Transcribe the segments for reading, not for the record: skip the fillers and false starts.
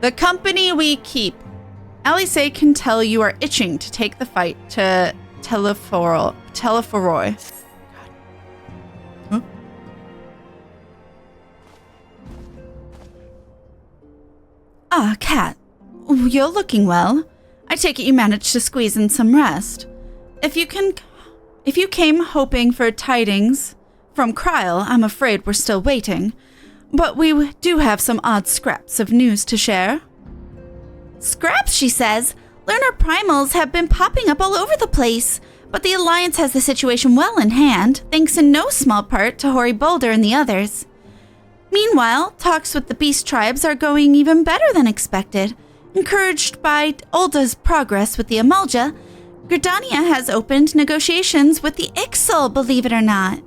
The company we keep. Alice can tell you are itching to take the fight to Telephoroi. Huh? Ah, Kat. You're looking well. I take it you managed to squeeze in some rest. If you came hoping for tidings from Kryl, I'm afraid we're still waiting. But we do have some odd scraps of news to share. Scraps, she says. Learner primals have been popping up all over the place. But the Alliance has the situation well in hand, thanks in no small part to Hoary Boulder and the others. Meanwhile, talks with the beast tribes are going even better than expected. Encouraged by Ulda's progress with the Amalja, Gridania has opened negotiations with the Ixal, believe it or not.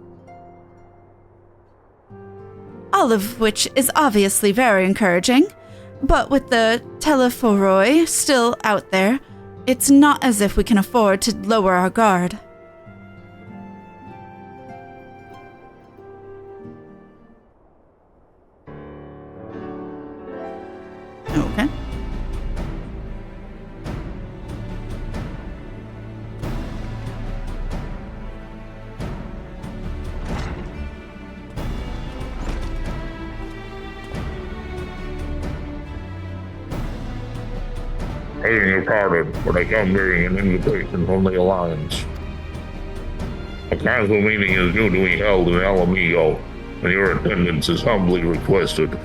All of which is obviously very encouraging, but with the Telephoroi still out there, it's not as if we can afford to lower our guard. Okay. Begging your pardon, but I come bearing an invitation from the Alliance. A council meeting is due to be held in Alamigo, and your attendance is humbly requested.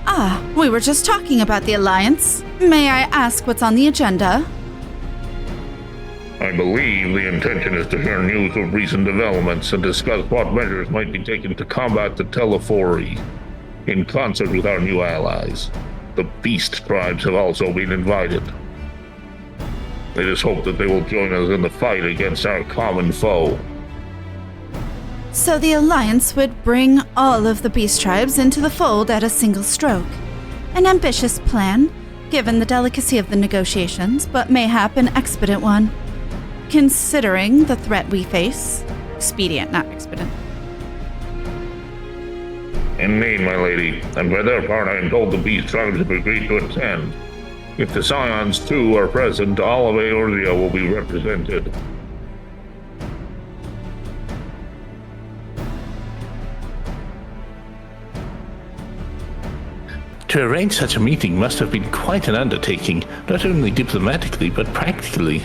Ah, we were just talking about the Alliance. May I ask what's on the agenda? I believe the intention is to share news of recent developments and discuss what measures might be taken to combat the Telephori, in concert with our new allies. The beast tribes have also been invited. It is hoped that they will join us in the fight against our common foe. So the Alliance would bring all of the beast tribes into the fold at a single stroke. An ambitious plan, given the delicacy of the negotiations, but mayhap an expedient one. Considering the threat we face. Expedient, not expedient. Indeed, my lady, and for their part I am told the beast tribes have agreed to attend. If the Scions too are present, all of Eorzea will be represented. To arrange such a meeting must have been quite an undertaking, not only diplomatically but practically.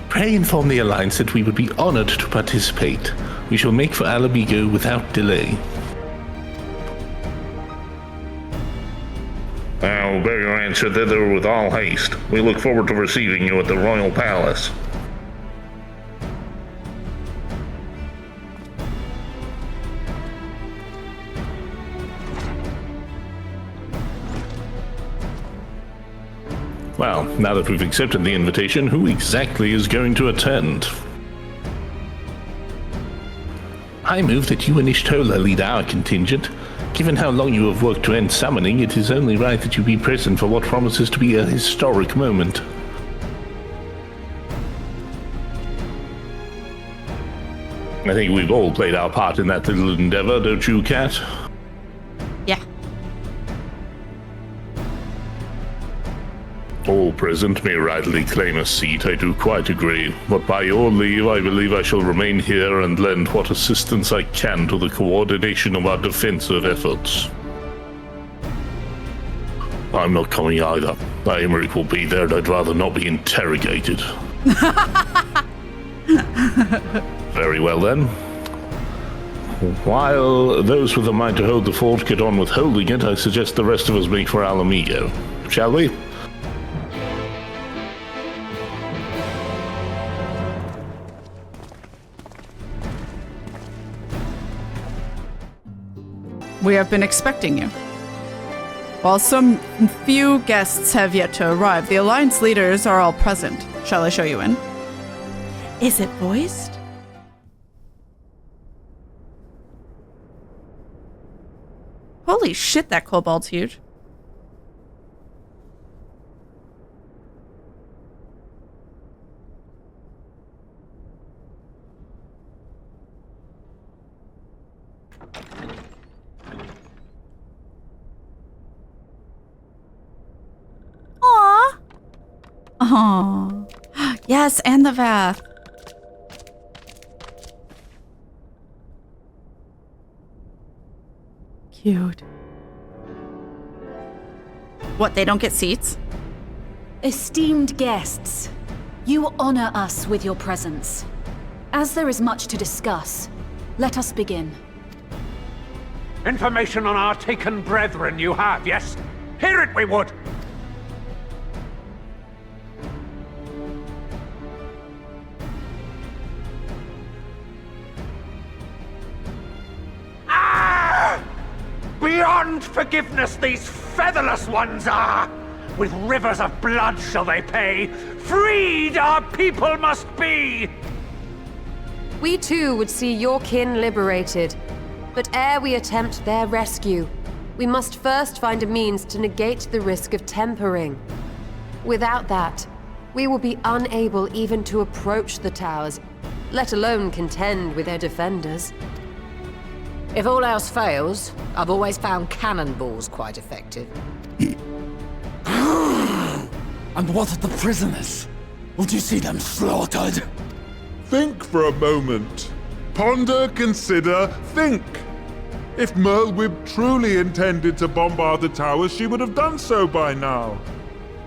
Pray inform the Alliance that we would be honored to participate. We shall make for Alamigo without delay. I will bear your answer thither with all haste. We look forward to receiving you at the Royal Palace. Well, now that we've accepted the invitation, who exactly is going to attend? I move that you and Ishtola lead our contingent. Given how long you have worked to end summoning, it is only right that you be present for what promises to be a historic moment. I think we've all played our part in that little endeavor, don't you, Kat? Yeah. All present may rightly claim a seat, I do quite agree. But by your leave, I believe I shall remain here and lend what assistance I can to the coordination of our defensive efforts. I'm not coming either. Aymeric will be there and I'd rather not be interrogated. Very well then. While those with the mind to hold the fort get on with holding it, I suggest the rest of us make for Alamigo. Shall we? We have been expecting you. While some few guests have yet to arrive, the Alliance leaders are all present. Shall I show you in? Is it voiced? Holy shit, that kobold's huge. Oh, yes, and the Vath. Cute. What, they don't get seats? Esteemed guests, you honor us with your presence. As there is much to discuss, let us begin. Information on our taken brethren you have, yes? Hear it we would! Beyond forgiveness these featherless ones are! With rivers of blood shall they pay! Freed our people must be! We too would see your kin liberated. But ere we attempt their rescue, we must first find a means to negate the risk of tempering. Without that, we will be unable even to approach the towers, let alone contend with their defenders. If all else fails, I've always found cannonballs quite effective. And what of the prisoners? Would you see them slaughtered? Think for a moment. Ponder, consider, think. If Merlwyb truly intended to bombard the towers, she would have done so by now.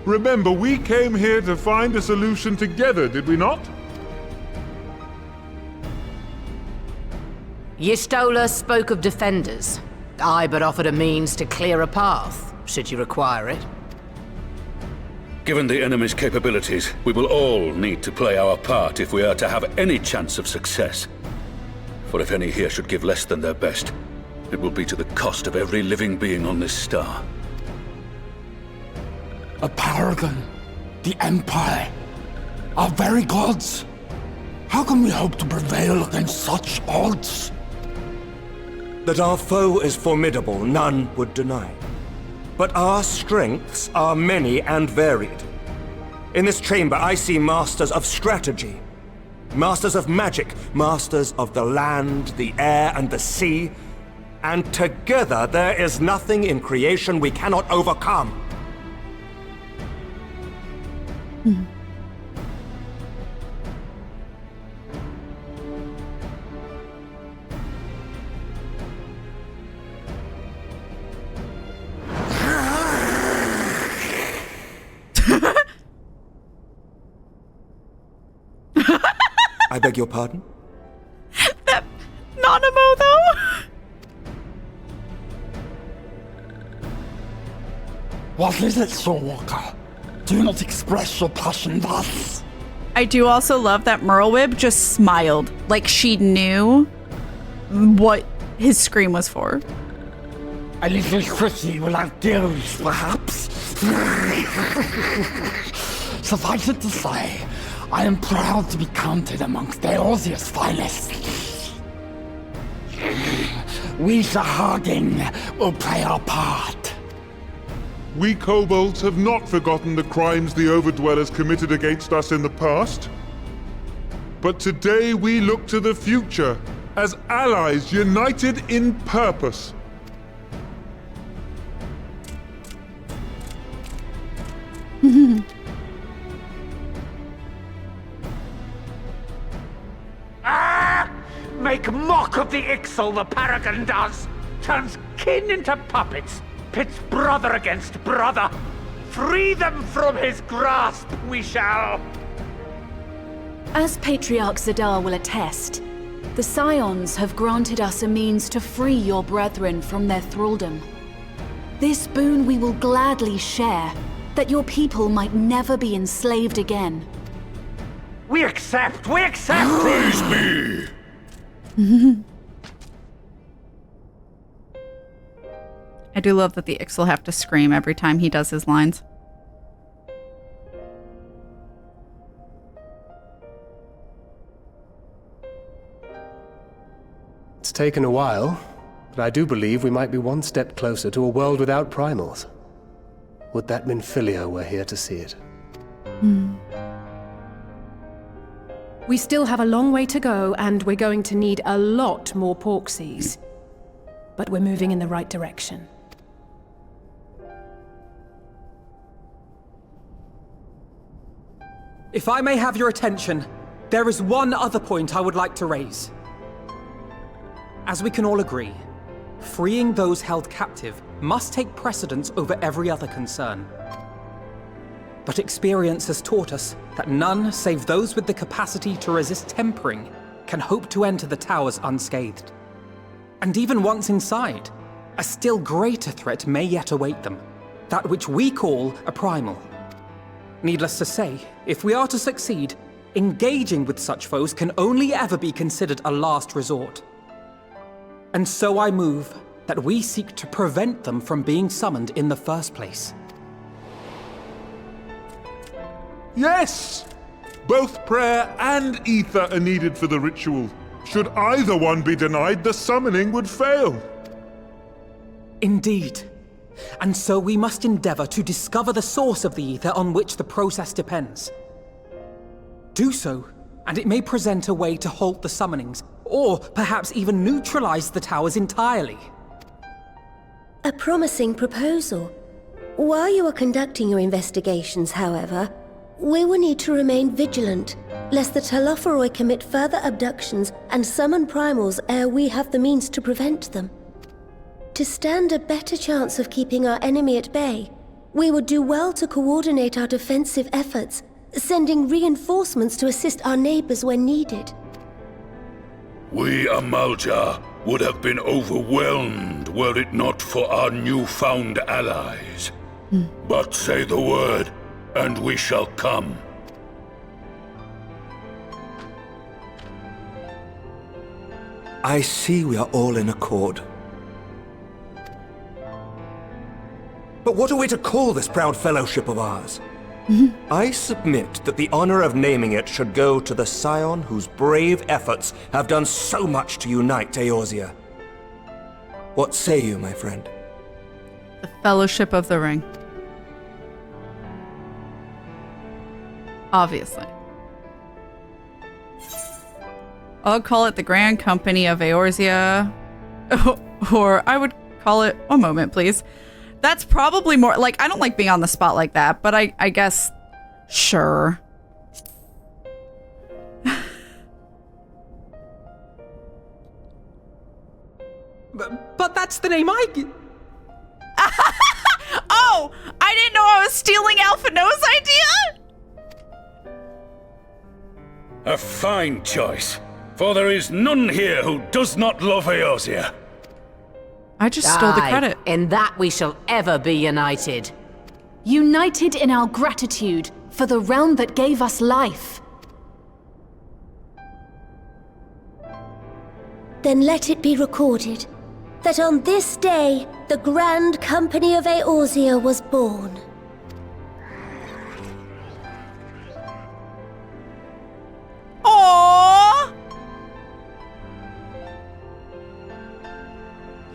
Remember, we came here to find a solution together, did we not? Y'Stola spoke of defenders. I but offered a means to clear a path, should you require it. Given the enemy's capabilities, we will all need to play our part if we are to have any chance of success. For if any here should give less than their best, it will be to the cost of every living being on this star. A paragon, the Empire, our very gods. How can we hope to prevail against such odds? That our foe is formidable, none would deny. But our strengths are many and varied. In this chamber, I see masters of strategy, masters of magic, masters of the land, the air, and the sea. And together, there is nothing in creation we cannot overcome. I beg your pardon? That Nanamo, though? What is it, Soulwalker? Do not express your passion thus. I do also love that Merlwyb just smiled, like she knew what his scream was for. A little pretty without deals, perhaps? Suffice it to say, I am proud to be counted amongst Eorzea's finest. We Sahagin will play our part. We kobolds have not forgotten the crimes the Overdwellers committed against us in the past. But today we look to the future as allies united in purpose. Make mock of the Ixal, the Paragon does! Turns kin into puppets! Pits brother against brother! Free them from his grasp, we shall! As Patriarch Zadar will attest, the Scions have granted us a means to free your brethren from their thraldom. This boon we will gladly share, that your people might never be enslaved again. We accept! We accept! Praise me! I do love that the Ixal have to scream every time he does his lines. It's taken a while, but I do believe we might be one step closer to a world without primals. Would that Minfilia were here to see it. We still have a long way to go, and we're going to need a lot more Porksies. But we're moving in the right direction. If I may have your attention, there is one other point I would like to raise. As we can all agree, freeing those held captive must take precedence over every other concern. But experience has taught us that none save those with the capacity to resist tempering can hope to enter the towers unscathed. And even once inside, a still greater threat may yet await them, that which we call a primal. Needless to say, if we are to succeed, engaging with such foes can only ever be considered a last resort. And so I move that we seek to prevent them from being summoned in the first place. Yes! Both prayer and ether are needed for the ritual. Should either one be denied, the summoning would fail. Indeed. And so we must endeavor to discover the source of the ether on which the process depends. Do so, and it may present a way to halt the summonings, or perhaps even neutralize the towers entirely. A promising proposal. While you are conducting your investigations, however, we will need to remain vigilant, lest the Telophoroi commit further abductions and summon primals ere we have the means to prevent them. To stand a better chance of keeping our enemy at bay, we would do well to coordinate our defensive efforts, sending reinforcements to assist our neighbors when needed. We Amalja would have been overwhelmed were it not for our newfound allies. But say the word, and we shall come. I see we are all in accord. But what are we to call this proud fellowship of ours? I submit that the honor of naming it should go to the scion whose brave efforts have done so much to unite Eorzea. What say you, my friend? The Fellowship of the Ring. Obviously. I'll call it the Grand Company of Eorzea. Or I would call it... One moment, please. That's probably more... Like, I don't like being on the spot like that, but I guess... Sure. But that's the name I... Oh! I didn't know I was stealing Alphinaud's idea? A fine choice, for there is none here who does not love Eorzea. I just stole the credit. In that we shall ever be united. United in our gratitude for the realm that gave us life. Then let it be recorded that on this day, the Grand Company of Eorzea was born. Aww!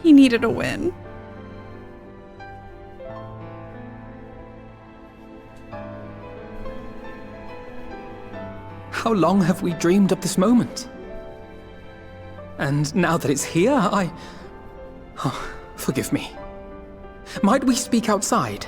He needed a win. How long have we dreamed of this moment? And now that it's here, Oh, forgive me. Might we speak outside?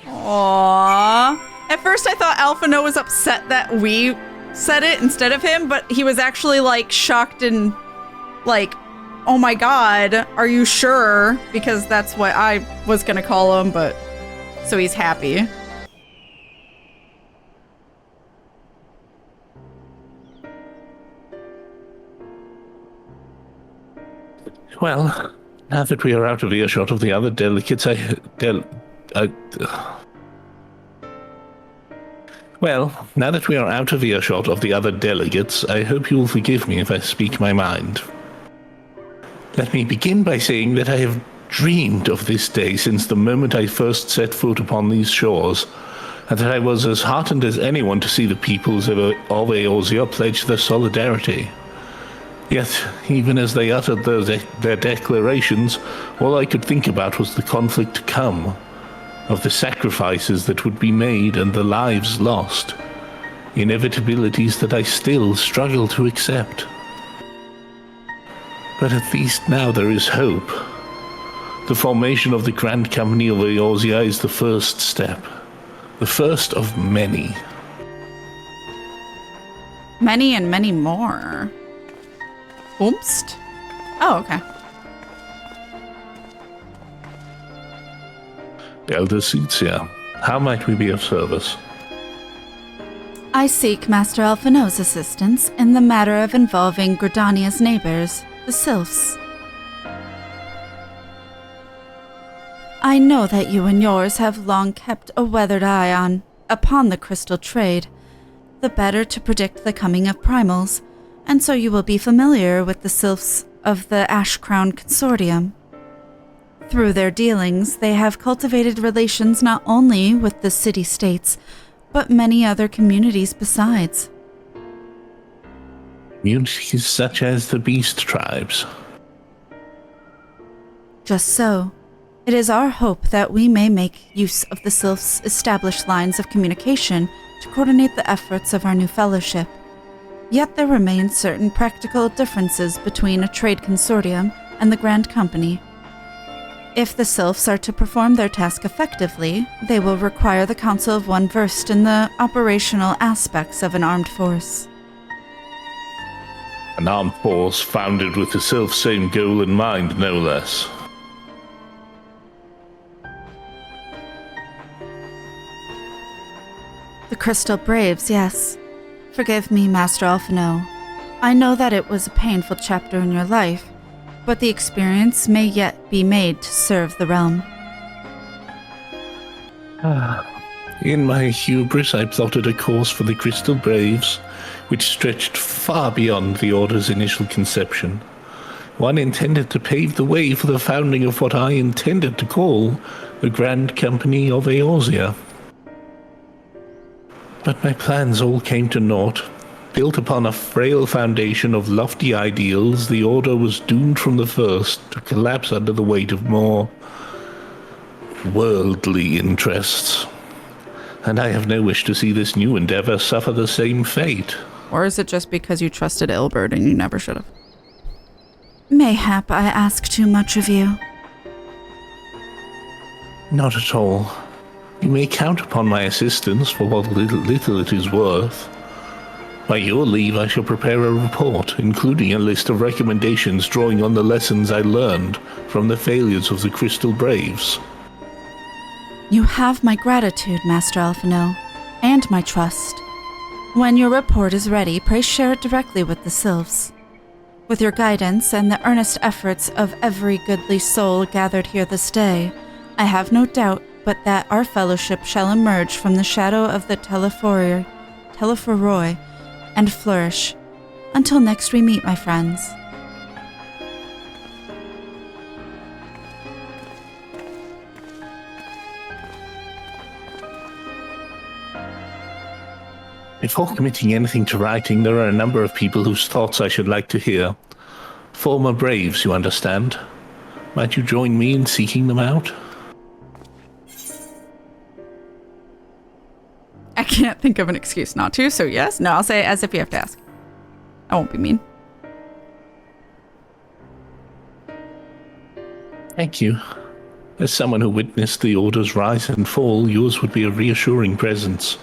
Aww. At first I thought Alphinaud was upset that we said it instead of him, but he was actually like shocked and like, oh my god, are you sure? Because that's what I was gonna call him, but so he's happy. Well, now that we are out of earshot of the other delegates, Well, now that we are out of earshot of the other delegates, I hope you will forgive me if I speak my mind. Let me begin by saying that I have dreamed of this day since the moment I first set foot upon these shores, and that I was as heartened as anyone to see the peoples of Eorzea pledge their solidarity. Yet, even as they uttered their declarations, all I could think about was the conflict to come, of the sacrifices that would be made and the lives lost, inevitabilities that I still struggle to accept. But at least now there is hope. The formation of the Grand Company of Eorzea is the first step. The first of many. Many and many more. Oomst? Oh, okay. Elder Seatsia, how might we be of service? I seek Master Alphinaud's assistance in the matter of involving Gridania's neighbors, the Sylphs. I know that you and yours have long kept a weathered eye upon the crystal trade, the better to predict the coming of primals, and so you will be familiar with the Sylphs of the Ash Crown Consortium. Through their dealings, they have cultivated relations not only with the city-states, but many other communities besides. Communities such as the Beast Tribes. Just so. It is our hope that we may make use of the Sylphs' established lines of communication to coordinate the efforts of our new fellowship. Yet there remain certain practical differences between a trade consortium and the Grand Company. If the Sylphs are to perform their task effectively, they will require the Council of One versed in the operational aspects of an armed force. An armed force founded with the self-same goal in mind, no less. The Crystal Braves, yes. Forgive me, Master Alphinaud. I know that it was a painful chapter in your life, but the experience may yet be made to serve the realm. In my hubris, I plotted a course for the Crystal Braves, which stretched far beyond the Order's initial conception. One intended to pave the way for the founding of what I intended to call the Grand Company of Eorzea. But my plans all came to naught. Built upon a frail foundation of lofty ideals, the Order was doomed from the first to collapse under the weight of more worldly interests. And I have no wish to see this new endeavor suffer the same fate. Or is it just because you trusted Ilbert and you never should have? Mayhap I ask too much of you. Not at all. You may count upon my assistance for what little it is worth. By your leave, I shall prepare a report, including a list of recommendations drawing on the lessons I learned from the failures of the Crystal Braves. You have my gratitude, Master Alphinaud, and my trust. When your report is ready, pray share it directly with the Sylphs. With your guidance and the earnest efforts of every goodly soul gathered here this day, I have no doubt but that our fellowship shall emerge from the shadow of the Telephoroi and flourish. Until next we meet, my friends. Before committing anything to writing, there are a number of people whose thoughts I should like to hear. Former Braves, you understand. Might you join me in seeking them out? I can't think of an excuse not to, so yes. No, I'll say it as if you have to ask. I won't be mean. Thank you. As someone who witnessed the Order's rise and fall, yours would be a reassuring presence.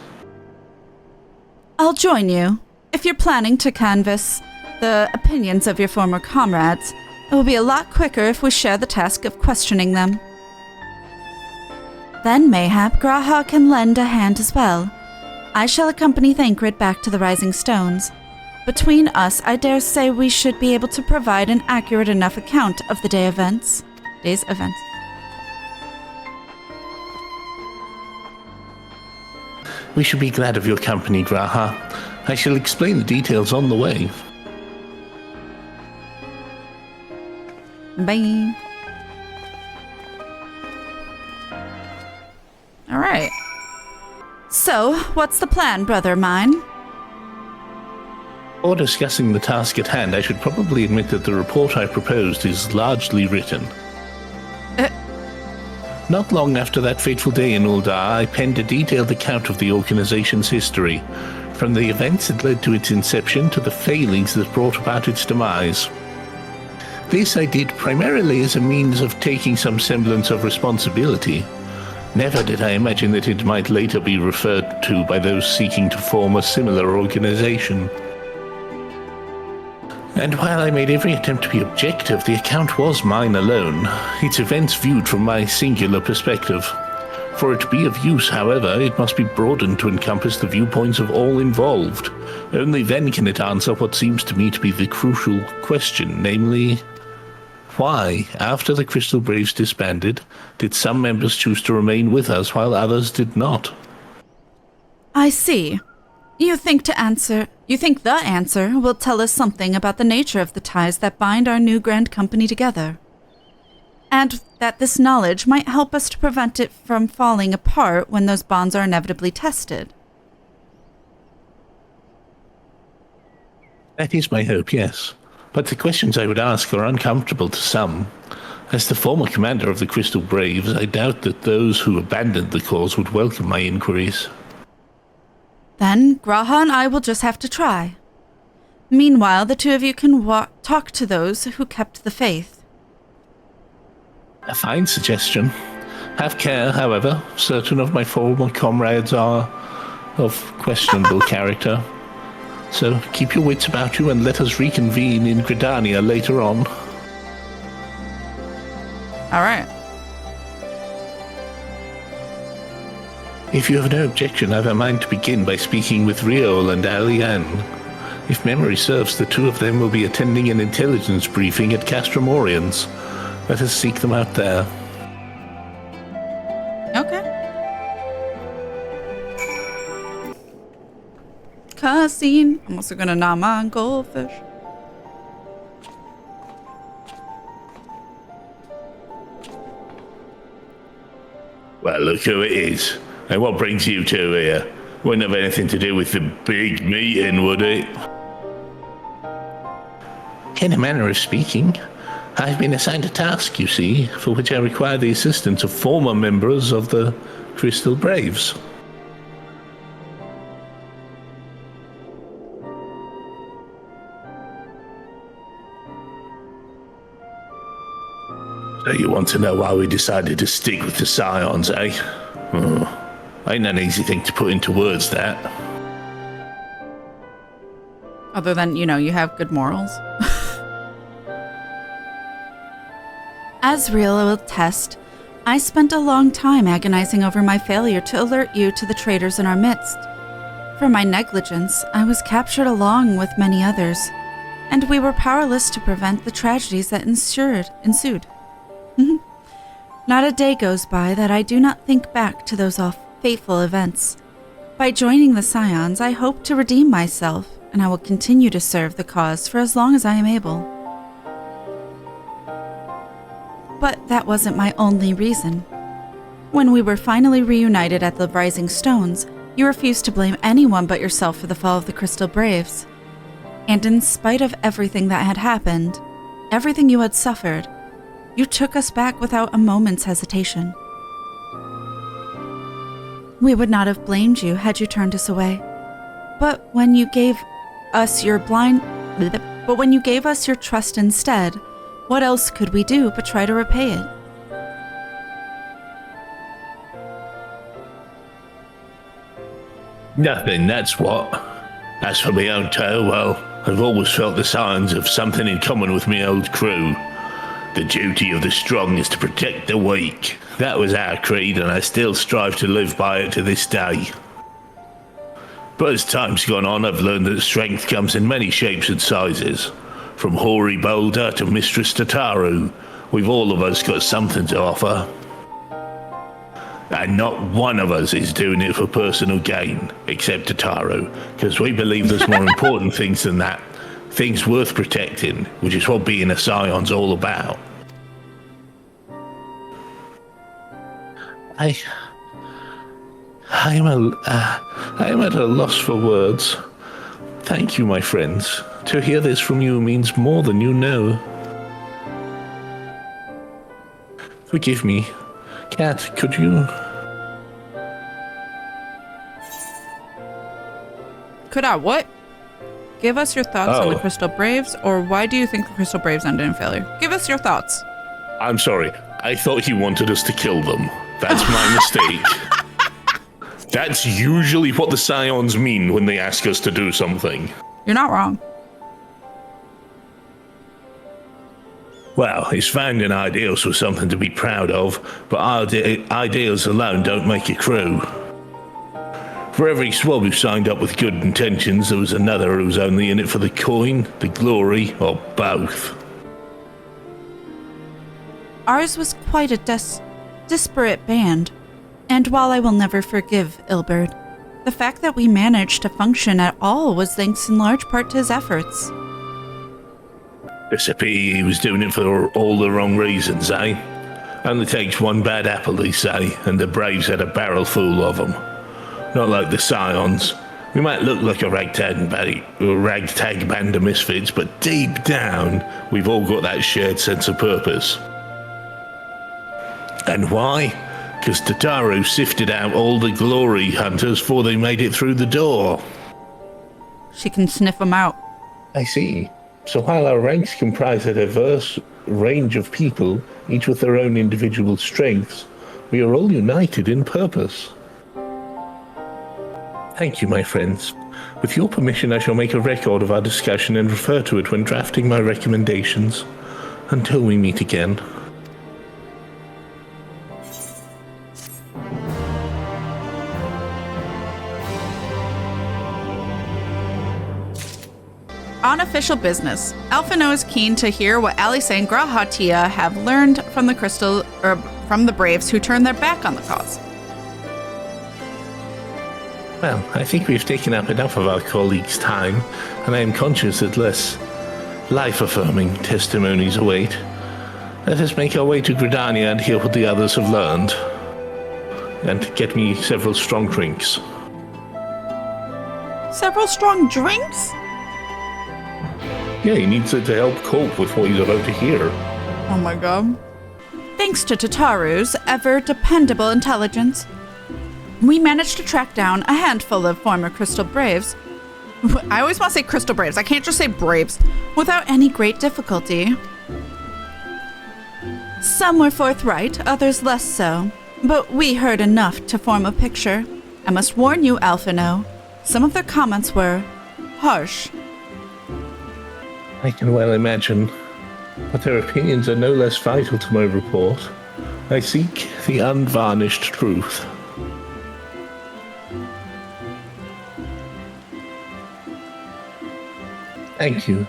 I'll join you. If you're planning to canvass the opinions of your former comrades, it will be a lot quicker if we share the task of questioning them. Then mayhap G'raha can lend a hand as well. I shall accompany Thancred back to the Rising Stones. Between us, I dare say we should be able to provide an accurate enough account of the day's events. We should be glad of your company, G'raha. I shall explain the details on the way. Bye. All right. So, what's the plan, brother mine? Before discussing the task at hand, I should probably admit that the report I proposed is largely written. Not long after that fateful day in Ul'dah, I penned a detailed account of the organization's history, from the events that led to its inception to the failings that brought about its demise. This I did primarily as a means of taking some semblance of responsibility. Never did I imagine that it might later be referred to by those seeking to form a similar organization. And while I made every attempt to be objective, the account was mine alone, its events viewed from my singular perspective. For it to be of use, however, it must be broadened to encompass the viewpoints of all involved. Only then can it answer what seems to me to be the crucial question, namely, why, after the Crystal Braves disbanded, did some members choose to remain with us while others did not? I see. You think the answer will tell us something about the nature of the ties that bind our new grand company together. And that this knowledge might help us to prevent it from falling apart when those bonds are inevitably tested. That is my hope, yes. But the questions I would ask are uncomfortable to some. As the former commander of the Crystal Braves, I doubt that those who abandoned the cause would welcome my inquiries. Then Graha and I will just have to try. Meanwhile, the two of you can talk to those who kept the faith. A fine suggestion. Have care, however. Certain of my former comrades are of questionable character. So keep your wits about you and let us reconvene in Gridania later on. All right. If you have no objection, I've a mind to begin by speaking with Riol and Alianne. If memory serves, the two of them will be attending an intelligence briefing at Castramorians. Let us seek them out there. Okay. Cussing. I'm also gonna nom on goldfish. Well, look who it is. And what brings you two here? Wouldn't have anything to do with the big meeting, would it? In a manner of speaking, I've been assigned a task, you see, for which I require the assistance of former members of the Crystal Braves. So you want to know why we decided to stick with the Scions, eh? Ain't an easy thing to put into words, that. Other than, you have good morals. As Riol will attest, I spent a long time agonizing over my failure to alert you to the traitors in our midst. For my negligence, I was captured along with many others, and we were powerless to prevent the tragedies that ensued. Not a day goes by that I do not think back to those fateful events. By joining the Scions, I hope to redeem myself, and I will continue to serve the cause for as long as I am able. But that wasn't my only reason. When we were finally reunited at the Rising Stones, you refused to blame anyone but yourself for the fall of the Crystal Braves. And in spite of everything that had happened, everything you had suffered, you took us back without a moment's hesitation. We would not have blamed you had you turned us away. But when you gave us your trust instead, what else could we do but try to repay it? Nothing, that's what. As for my own tale, well, I've always felt the signs of something in common with my old crew. The duty of the strong is to protect the weak. That was our creed, and I still strive to live by it to this day. But as time's gone on, I've learned that strength comes in many shapes and sizes. From Hoary Boulder to Mistress Tataru, we've all of us got something to offer. And not one of us is doing it for personal gain, except Tataru, because we believe there's more important things than that. Things worth protecting, which is what being a Scion's all about. I am at a loss for words. Thank you, my friends. To hear this from you means more than you know. Forgive me. Kat, could you... Could I what? give us your thoughts on the Crystal Braves, or why do you think the Crystal Braves ended in failure? Give us your thoughts. I'm sorry. I thought he wanted us to kill them. That's my mistake. That's usually what the Scions mean when they ask us to do something. You're not wrong. Well, his founding ideals were something to be proud of, but ideals alone don't make a crew. For every swab who signed up with good intentions, there was another who was only in it for the coin, the glory, or both. Ours was quite a disparate band, and while I will never forgive Ilberd, the fact that we managed to function at all was thanks in large part to his efforts. It's a pity he was doing it for all the wrong reasons, eh? Only takes one bad apple, they say, and the Braves had a barrel full of them. Not like the Scions. We might look like a ragtag band of misfits, but deep down, we've all got that shared sense of purpose. And why? Because Tataru sifted out all the glory hunters before they made it through the door. She can sniff them out. I see. So while our ranks comprise a diverse range of people, each with their own individual strengths, we are all united in purpose. Thank you, my friends. With your permission, I shall make a record of our discussion and refer to it when drafting my recommendations. Until we meet again. On official business, Alphinaud is keen to hear what Alice and Grahatia have learned from the Braves who turned their back on the cause. Well, I think we've taken up enough of our colleagues' time, and I am conscious that less life-affirming testimonies await. Let us make our way to Gridania and hear what the others have learned. And get me several strong drinks. Several strong drinks? Yeah, he needs it to help cope with what he's about to hear. Oh my god. Thanks to Tataru's ever-dependable intelligence, we managed to track down a handful of former Crystal Braves. I always want to say Crystal Braves. I can't just say Braves. Without any great difficulty. Some were forthright, others less so. But we heard enough to form a picture. I must warn you, Alphinaud, some of their comments were harsh. I can well imagine, but their opinions are no less vital to my report. I seek the unvarnished truth. Thank you.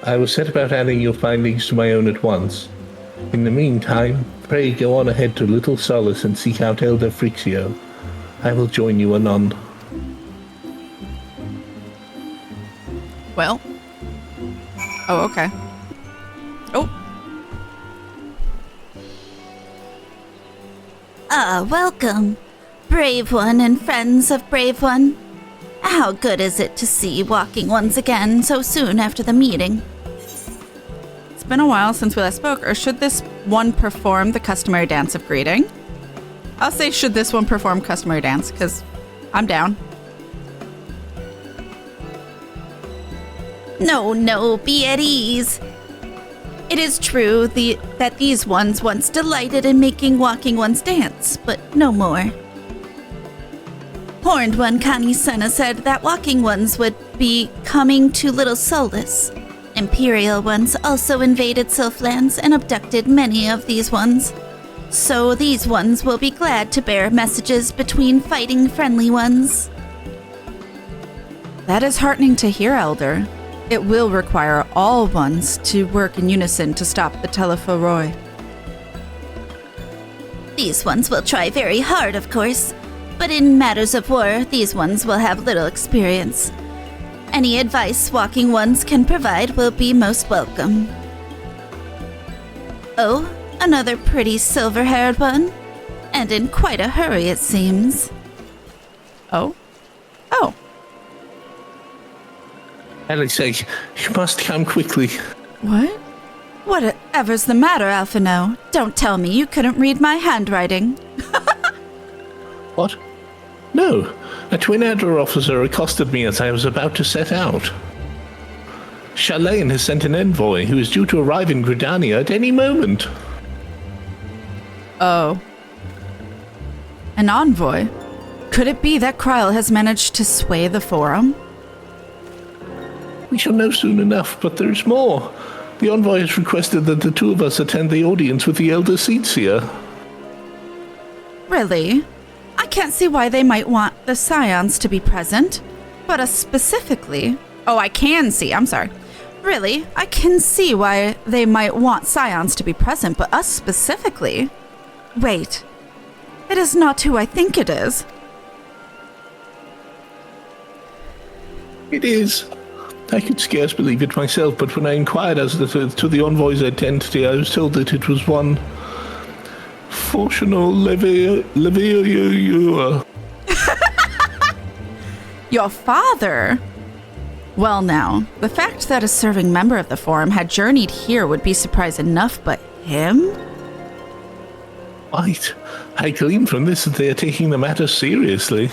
I will set about adding your findings to my own at once. In the meantime, pray go on ahead to Little Solace and seek out Elder Frixio. I will join you anon. Well. Oh, okay. Oh. Welcome, Brave One and friends of Brave One. How good is it to see Walking Ones again so soon after the meeting? It's been a while since we last spoke, or should this one perform the customary dance of greeting? I'll say should this one perform customary dance, because I'm down. No, be at ease. It is true that these ones once delighted in making Walking Ones dance, but no more. Horned One Connie Senna said that Walking Ones would be coming to Little Solace. Imperial Ones also invaded Sylphlands and abducted many of these ones. So these ones will be glad to bear messages between fighting friendly ones. That is heartening to hear, Elder. It will require all ones to work in unison to stop the Telephoroi. These ones will try very hard, of course, but in matters of war, these ones will have little experience. Any advice Walking Ones can provide will be most welcome. Oh, another pretty silver-haired one, and in quite a hurry, it seems. Oh? Alex, you must come quickly. What? Whatever's the matter, Alphinaud? Don't tell me you couldn't read my handwriting. What? No. A Twin Adder officer accosted me as I was about to set out. Shalane has sent an envoy who is due to arrive in Gridania at any moment. Oh. An envoy? Could it be that Kryl has managed to sway the Forum? We shall know soon enough, but there's more. The envoy has requested that the two of us attend the audience with the Elder Seedseer. Really? I can't see why they might want the Scions to be present, but us specifically... Oh, I can see, I'm sorry. Really, I can see why they might want Scions to be present, but us specifically? Wait, it is not who I think it is. It is. I could scarce believe it myself, but when I inquired as to the envoy's identity, I was told that it was one Fourchenault Levier. Your father? Well now, the fact that a serving member of the Forum had journeyed here would be surprise enough, but him? Right. I glean from this that they are taking the matter seriously.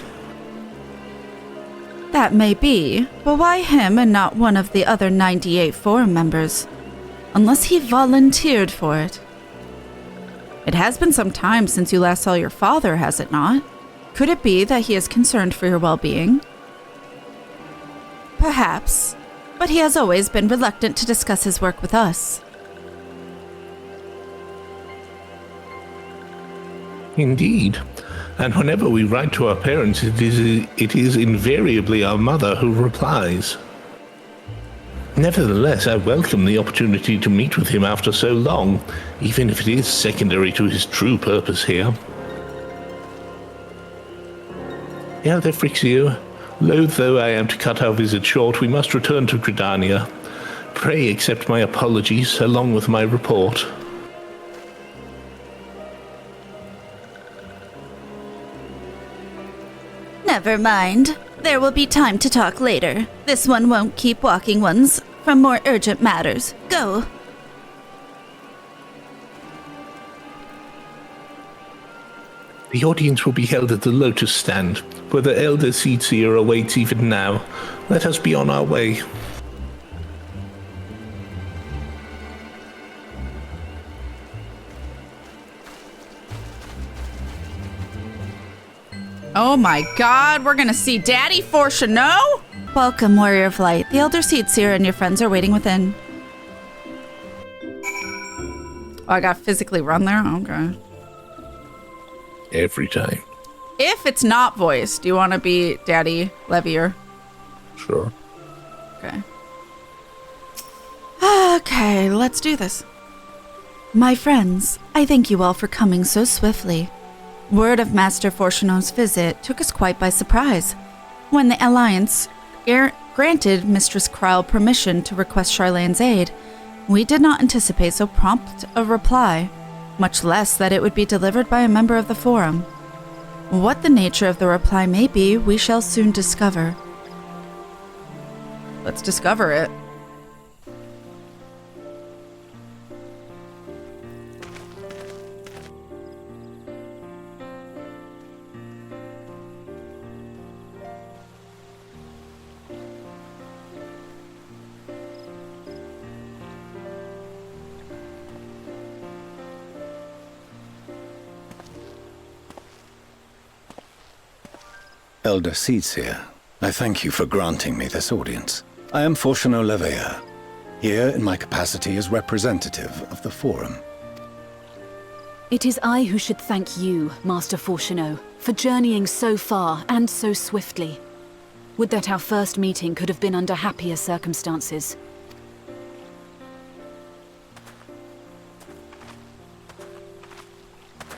That may be, but why him and not one of the other 98 Forum members? Unless he volunteered for it. It has been some time since you last saw your father, has it not? Could it be that he is concerned for your well-being? Perhaps, but he has always been reluctant to discuss his work with us. Indeed. And whenever we write to our parents, it is invariably our mother who replies. Nevertheless, I welcome the opportunity to meet with him after so long, even if it is secondary to his true purpose here. Elder Frixio, loath though I am to cut our visit short, we must return to Gridania. Pray accept my apologies, along with my report. Never mind. There will be time to talk later. This one won't keep walking ones from more urgent matters. Go. The audience will be held at the Lotus Stand, where the Elder Seedseer awaits even now. Let us be on our way. Oh my god, we're gonna see Daddy Fourchenault? Welcome, Warrior of Light. The Elder Seedseer and your friends are waiting within. Oh, I gotta physically run there? Okay. Every time. If it's not voiced, do you want to be Daddy Levier? Sure. Okay. Okay, let's do this. My friends, I thank you all for coming so swiftly. Word of Master Fourchenault's visit took us quite by surprise. When the Alliance granted Mistress Kryl permission to request Charlane's aid, we did not anticipate so prompt a reply, much less that it would be delivered by a member of the Forum. What the nature of the reply may be, we shall soon discover. Let's discover it. Elder Seedseer, I thank you for granting me this audience. I am Fourchenault Leveilleur, here in my capacity as representative of the Forum. It is I who should thank you, Master Fourchenault, for journeying so far and so swiftly. Would that our first meeting could have been under happier circumstances.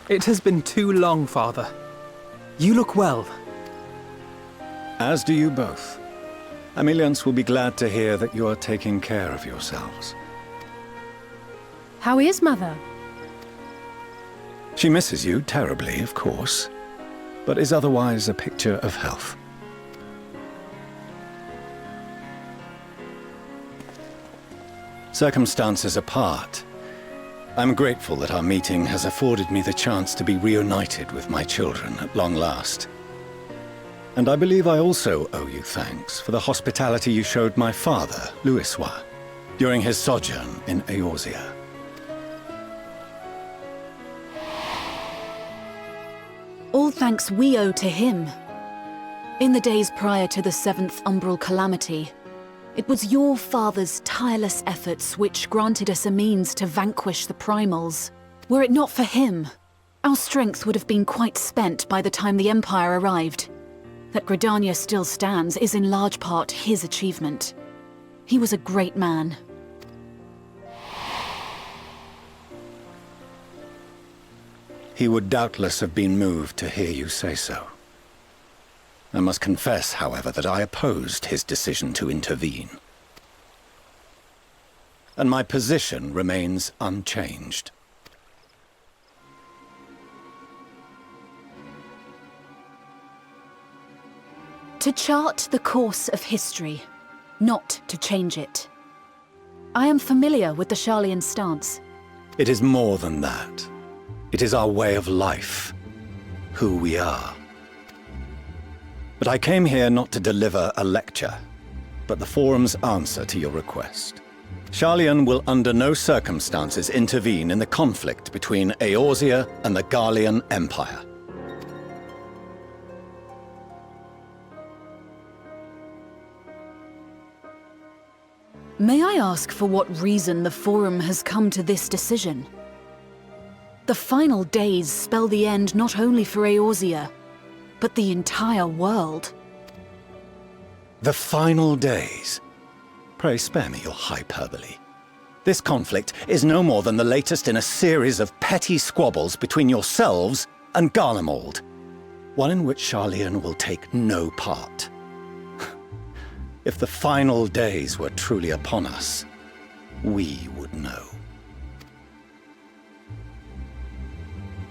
It has been too long, Father. You look well. As do you both. Ameliance will be glad to hear that you are taking care of yourselves. How is Mother? She misses you terribly, of course, but is otherwise a picture of health. Circumstances apart, I'm grateful that our meeting has afforded me the chance to be reunited with my children at long last. And I believe I also owe you thanks for the hospitality you showed my father, Louisois, during his sojourn in Eorzea. All thanks we owe to him. In the days prior to the 7th Umbral Calamity, it was your father's tireless efforts which granted us a means to vanquish the Primals. Were it not for him, our strength would have been quite spent by the time the Empire arrived. That Gridania still stands is in large part his achievement. He was a great man. He would doubtless have been moved to hear you say so. I must confess, however, that I opposed his decision to intervene. And my position remains unchanged. To chart the course of history, not to change it. I am familiar with the Sharlayan stance. It is more than that. It is our way of life, who we are. But I came here not to deliver a lecture, but the Forum's answer to your request. Sharlayan will under no circumstances intervene in the conflict between Eorzea and the Garlean Empire. May I ask for what reason the Forum has come to this decision? The final days spell the end not only for Eorzea, but the entire world. The final days? Pray spare me your hyperbole. This conflict is no more than the latest in a series of petty squabbles between yourselves and Garlemald, one in which Sharlayan will take no part. If the final days were truly upon us, we would know.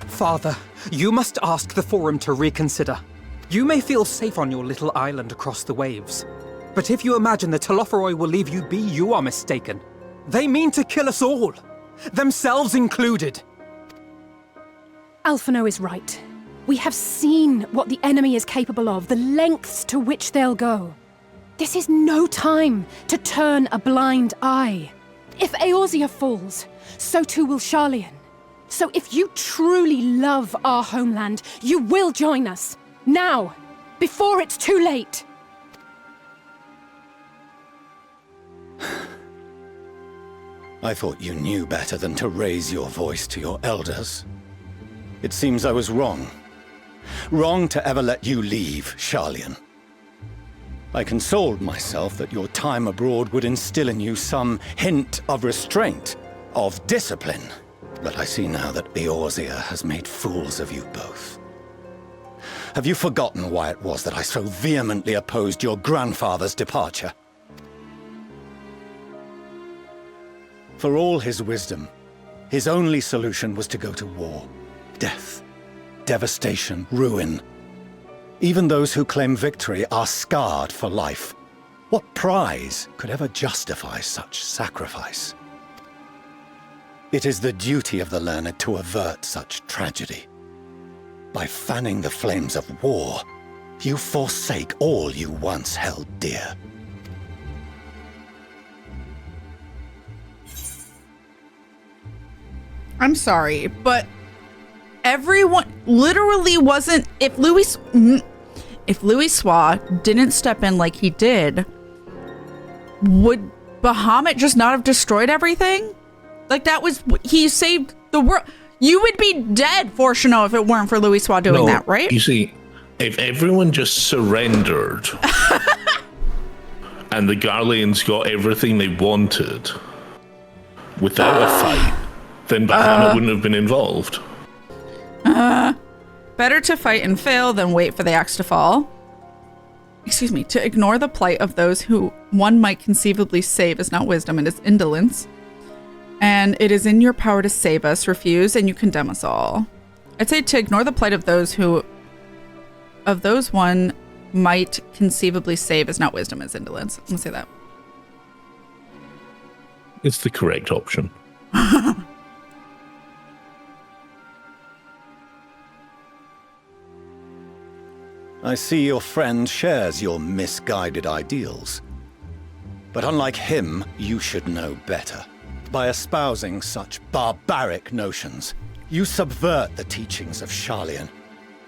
Father, you must ask the Forum to reconsider. You may feel safe on your little island across the waves, but if you imagine the Telophoroi will leave you be, you are mistaken. They mean to kill us all, themselves included. Alphinaud is right. We have seen what the enemy is capable of, the lengths to which they'll go. This is no time to turn a blind eye. If Eorzea falls, so too will Sharlayan. So if you truly love our homeland, you will join us. Now, before it's too late. I thought you knew better than to raise your voice to your elders. It seems I was wrong. Wrong to ever let you leave, Sharlayan. I consoled myself that your time abroad would instill in you some hint of restraint, of discipline. But I see now that Eorzea has made fools of you both. Have you forgotten why it was that I so vehemently opposed your grandfather's departure? For all his wisdom, his only solution was to go to war. Death, devastation, ruin. Even those who claim victory are scarred for life. What prize could ever justify such sacrifice? It is the duty of the learned to avert such tragedy. By fanning the flames of war, you forsake all you once held dear. I'm sorry, but everyone literally wasn't. If Louis Swat didn't step in like he did, would Bahamut just not have destroyed everything? Like, that was, he saved the world. You would be dead, Fourchenault, if it weren't for Louis Swat doing that, right? You see, if everyone just surrendered and the Garleans got everything they wanted without a fight, then Bahamut wouldn't have been involved. Better to fight and fail than wait for the axe to fall. Excuse me, to ignore the plight of those who one might conceivably save is not wisdom, it is indolence. And it is in your power to save us, refuse, and you condemn us all. I'd say to ignore the plight of those one might conceivably save is not wisdom, it's indolence. I'm gonna say that. It's the correct option. I see your friend shares your misguided ideals. But unlike him, you should know better. By espousing such barbaric notions, you subvert the teachings of Sharlayan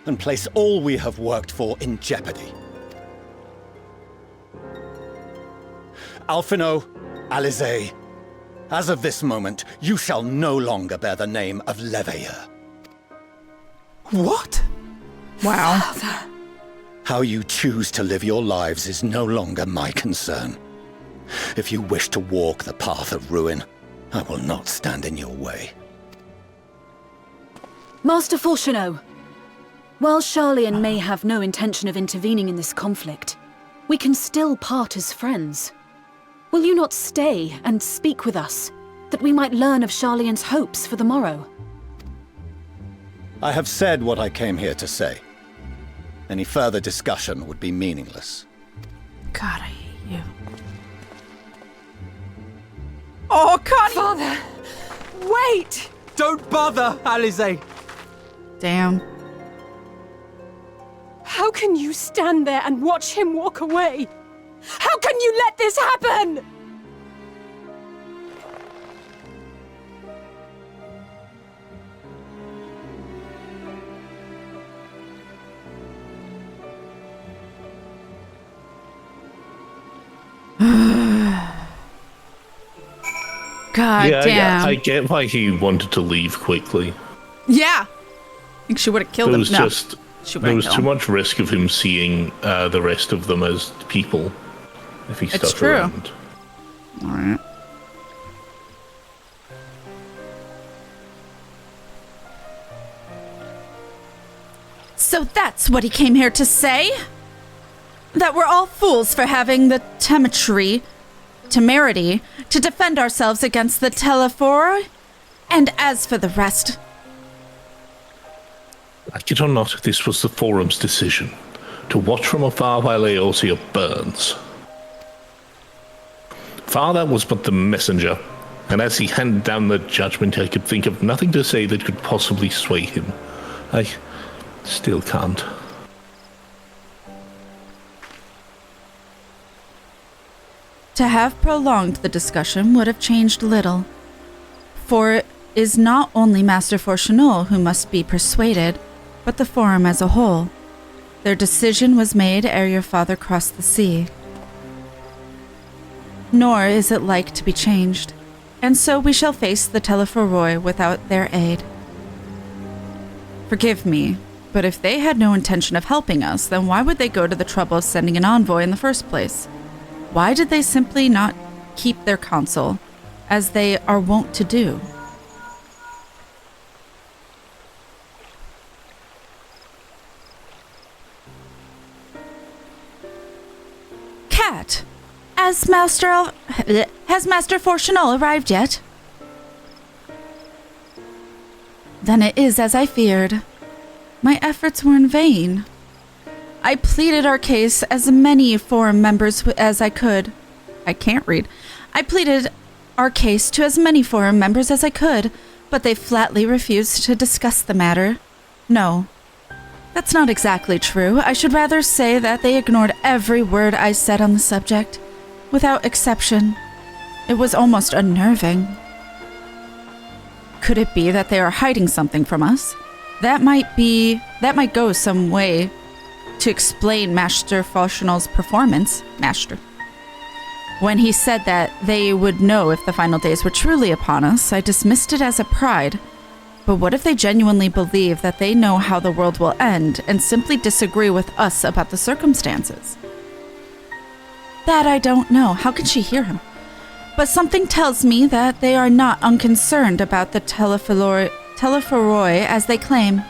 and place all we have worked for in jeopardy. Alphinaud, Alizé, as of this moment, you shall no longer bear the name of Leveilleur. What? Wow. Father. How you choose to live your lives is no longer my concern. If you wish to walk the path of ruin, I will not stand in your way. Master Fourchenault, while Sharlayan may have no intention of intervening in this conflict, we can still part as friends. Will you not stay and speak with us, that we might learn of Sharlayan's hopes for the morrow? I have said what I came here to say. Any further discussion would be meaningless. God, I hate you. Oh, Connie! Father! Wait! Don't bother, Alizé! Damn. How can you stand there and watch him walk away? How can you let this happen? God damn. Yeah, I get why he wanted to leave quickly. Yeah. I think she would have killed him. No. There was too much risk of him seeing the rest of them as people if he stuck around. All right. So that's what he came here to say? That we're all fools for having the temerity to defend ourselves against the Telephoroi? And as for the rest... Like it or not, this was the Forum's decision. To watch from afar while Eorzea burns. Father was but the messenger, and as he handed down the judgment, I could think of nothing to say that could possibly sway him. I still can't. To have prolonged the discussion would have changed little. For it is not only Master Fourchenault who must be persuaded, but the Forum as a whole. Their decision was made ere your father crossed the sea. Nor is it like to be changed, and so we shall face the Telephoroi without their aid. Forgive me, but if they had no intention of helping us, then why would they go to the trouble of sending an envoy in the first place? Why did they simply not keep their counsel, as they are wont to do? Cat, has Master Fourchenault arrived yet? Then it is as I feared. My efforts were in vain. I pleaded our case as many Forum members as I could. I can't read. I pleaded our case to as many Forum members as I could, but they flatly refused to discuss the matter. No, that's not exactly true. I should rather say that they ignored every word I said on the subject, without exception. It was almost unnerving. Could it be that they are hiding something from us? That might go some way to explain Master Fourchenault's performance, When he said that they would know if the final days were truly upon us, I dismissed it as a pride. But what if they genuinely believe that they know how the world will end and simply disagree with us about the circumstances? That I don't know. How can she hear him? But something tells me that they are not unconcerned about the Telephoroi as they claim.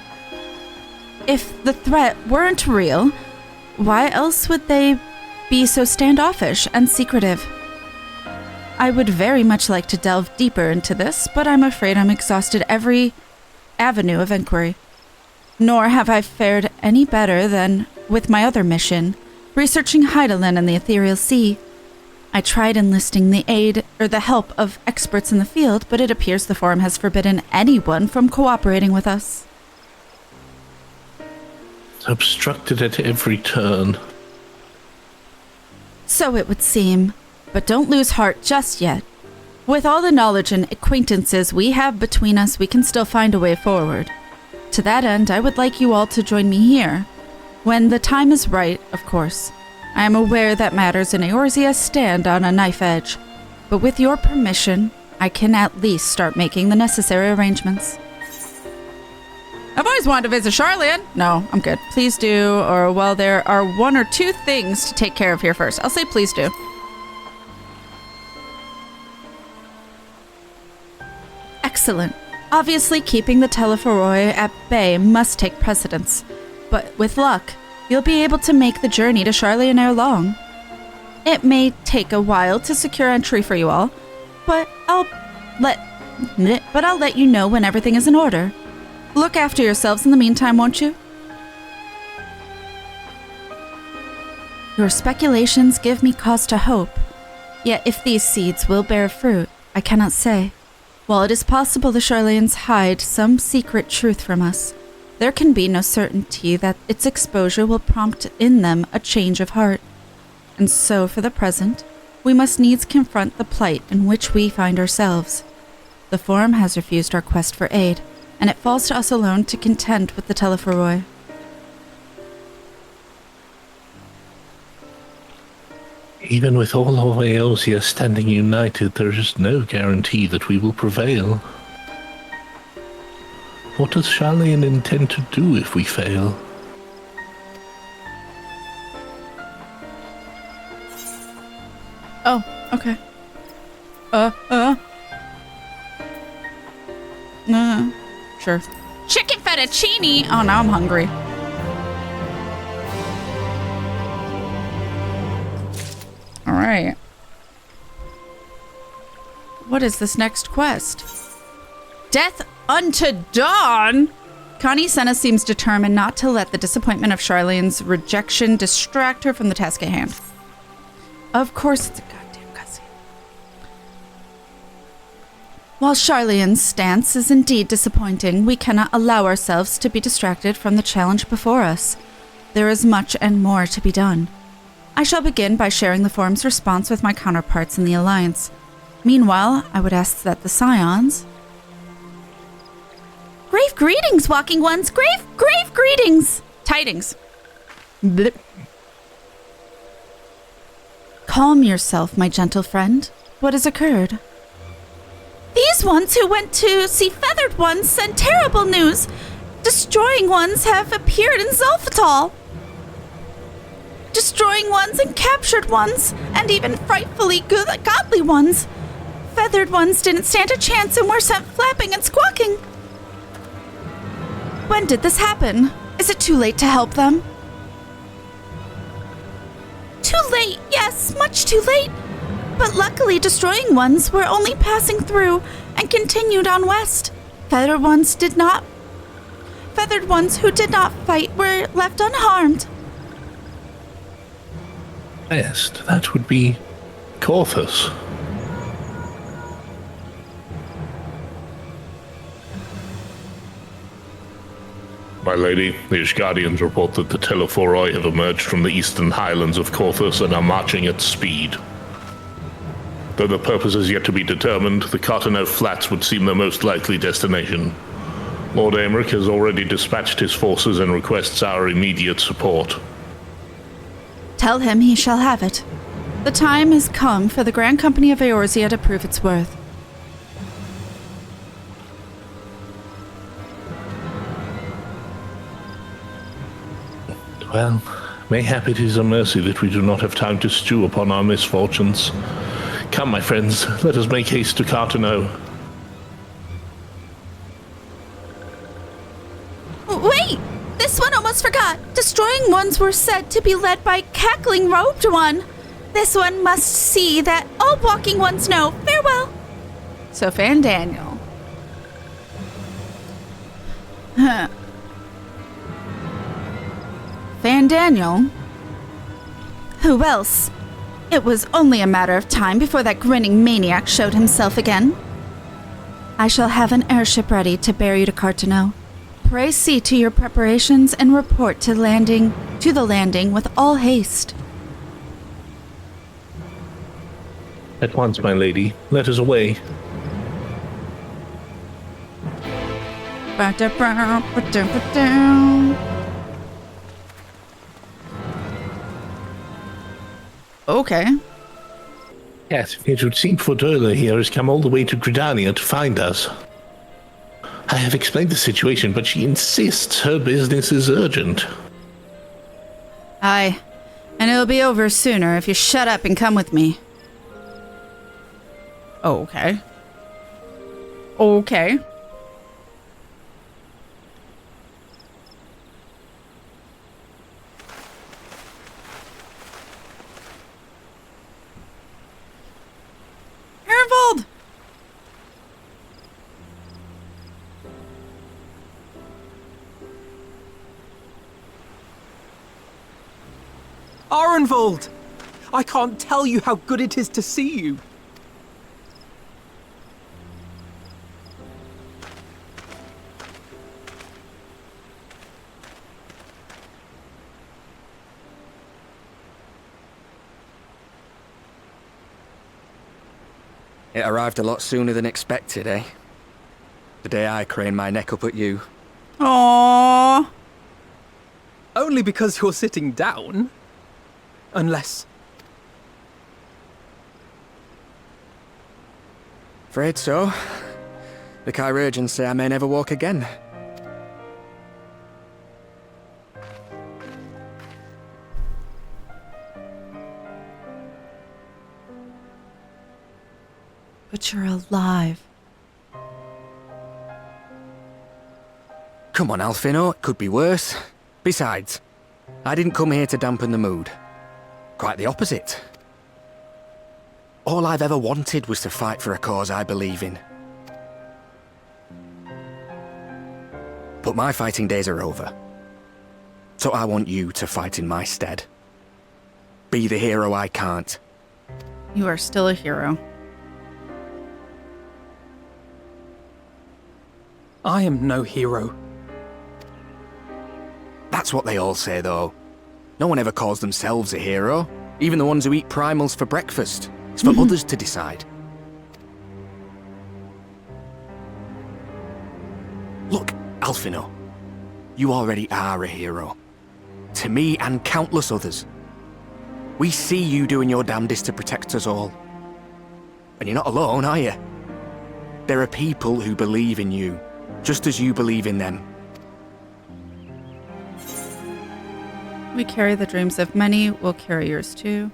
If the threat weren't real, why else would they be so standoffish and secretive? I would very much like to delve deeper into this, but I'm afraid I'm exhausted every avenue of inquiry. Nor have I fared any better than with my other mission, researching Hydaelyn and the Ethereal Sea. I tried enlisting the help of experts in the field, but it appears the Forum has forbidden anyone from cooperating with us. Obstructed at every turn. So it would seem. But don't lose heart just yet. With all the knowledge and acquaintances we have between us, we can still find a way forward. To that end, I would like you all to join me here. When the time is right, of course. I am aware that matters in Eorzea stand on a knife edge, but with your permission, I can at least start making the necessary arrangements. I've always wanted to visit Sharlayan. No, I'm good. Please do, or well, there are 1 or 2 things to take care of here first. I'll say please do. Excellent. Obviously, keeping the Telephoroi at bay must take precedence, but with luck, you'll be able to make the journey to Sharlayan ere long. It may take a while to secure entry for you all, but I'll let you know when everything is in order. Look after yourselves in the meantime, won't you? Your speculations give me cause to hope. Yet if these seeds will bear fruit, I cannot say. While it is possible the Sharlayans hide some secret truth from us, there can be no certainty that its exposure will prompt in them a change of heart. And so, for the present, we must needs confront the plight in which we find ourselves. The Forum has refused our quest for aid, and it falls to us alone to contend with the Telephoroi. Even with all of Eorzea standing united, there is no guarantee that we will prevail. What does Sharlayan intend to do if we fail? Oh, okay. Sure. Chicken fettuccine! Oh, now I'm hungry. Alright. What is this next quest? Death unto dawn? Connie Senna seems determined not to let the disappointment of Sharlayan's rejection distract her from the task at hand. Of course it's a goddamn cutscene. While Sharlayan's stance is indeed disappointing, we cannot allow ourselves to be distracted from the challenge before us. There is much and more to be done. I shall begin by sharing the Forum's response with my counterparts in the Alliance. Meanwhile, I would ask that the Scions... Grave greetings, Walking Ones! Grave greetings! Tidings. Blip. Calm yourself, my gentle friend. What has occurred? These ones who went to see Feathered Ones sent terrible news. Destroying Ones have appeared in Zulfatal. Destroying Ones and captured Ones, and even frightfully godly Ones. Feathered Ones didn't stand a chance and were sent flapping and squawking. When did this happen? Is it too late to help them? Too late, yes, much too late. But luckily, Destroying Ones were only passing through and continued on west. Feathered Ones who did not fight were left unharmed. Best, that would be Corthus. My lady, the Ishgardians report that the Telephoroi have emerged from the eastern highlands of Corthus and are marching at speed. Though the purpose is yet to be determined, the KatFTWynn Flats would seem the most likely destination. Lord Aymeric has already dispatched his forces and requests our immediate support. Tell him he shall have it. The time has come for the Grand Company of Eorzea to prove its worth. Well, mayhap it is a mercy that we do not have time to stew upon our misfortunes. Come, my friends, let us make haste to KatFTWynn. Wait! This one almost forgot. Destroying Ones were said to be led by Cackling Robed One. This one must see that all Walking Ones know. Farewell. So Fandaniel. Huh. Fandaniel? Who else? It was only a matter of time before that grinning maniac showed himself again. I shall have an airship ready to bear you to KatFTWynn. Pray see to your preparations and report to the landing with all haste. At once, my lady. Let us away. Okay. Yes, it would seem Fourchenault here has come all the way to Gridania to find us. I have explained the situation, but she insists her business is urgent. Aye. And it'll be over sooner if you shut up and come with me. Oh, okay. Okay. Hervold! Arenvold! I can't tell you how good it is to see you. It arrived a lot sooner than expected, eh? The day I craned my neck up at you. Aww. Only because you're sitting down. Unless... Afraid so. The chirurgeons say I may never walk again. But you're alive. Come on, Alfino, it could be worse. Besides, I didn't come here to dampen the mood. Quite the opposite. All I've ever wanted was to fight for a cause I believe in. But my fighting days are over. So I want you to fight in my stead. Be the hero I can't. You are still a hero. I am no hero. That's what they all say, though. No one ever calls themselves a hero. Even the ones who eat primals for breakfast. It's for others to decide. Look, Alfino. You already are a hero. To me and countless others. We see you doing your damnedest to protect us all. And you're not alone, are you? There are people who believe in you, just as you believe in them. We carry the dreams of many, we'll carry yours too.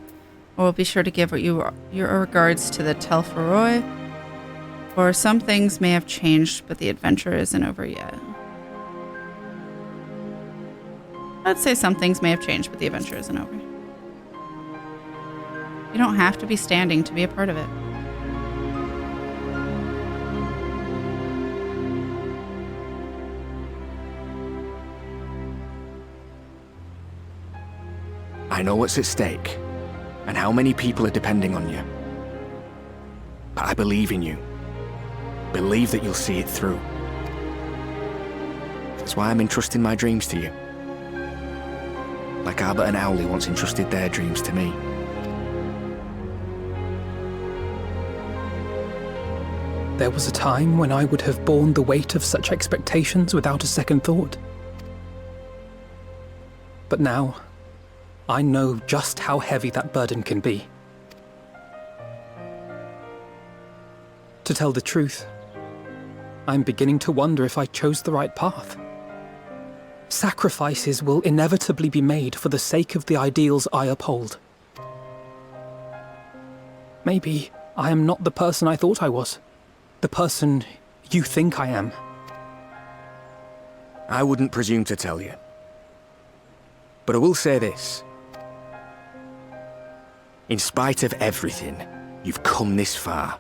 Or we'll be sure to give your regards to the Tel'Foroi. For some things may have changed, but the adventure isn't over yet. I'd say some things may have changed, but the adventure isn't over. You don't have to be standing to be a part of it. I know what's at stake, and how many people are depending on you. But I believe in you. Believe that you'll see it through. That's why I'm entrusting my dreams to you. Like Albert and Owley once entrusted their dreams to me. There was a time when I would have borne the weight of such expectations without a second thought. But now, I know just how heavy that burden can be. To tell the truth, I'm beginning to wonder if I chose the right path. Sacrifices will inevitably be made for the sake of the ideals I uphold. Maybe I am not the person I thought I was. The person you think I am. I wouldn't presume to tell you. But I will say this. In spite of everything, you've come this far.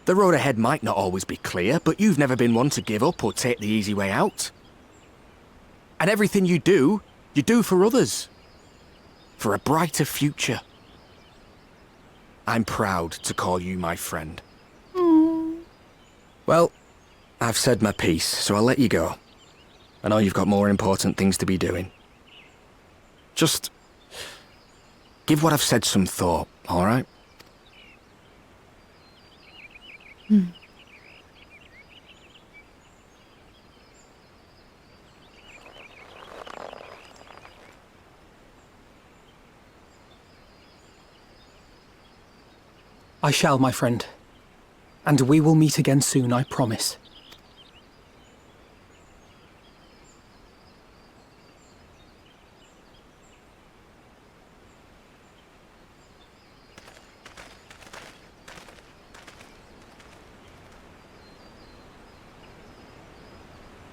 The road ahead might not always be clear, but you've never been one to give up or take the easy way out. And everything you do for others. For a brighter future. I'm proud to call you my friend. Well, I've said my piece, so I'll let you go. I know you've got more important things to be doing. Just Give what I've said some thought, all right? I shall, my friend. And we will meet again soon, I promise.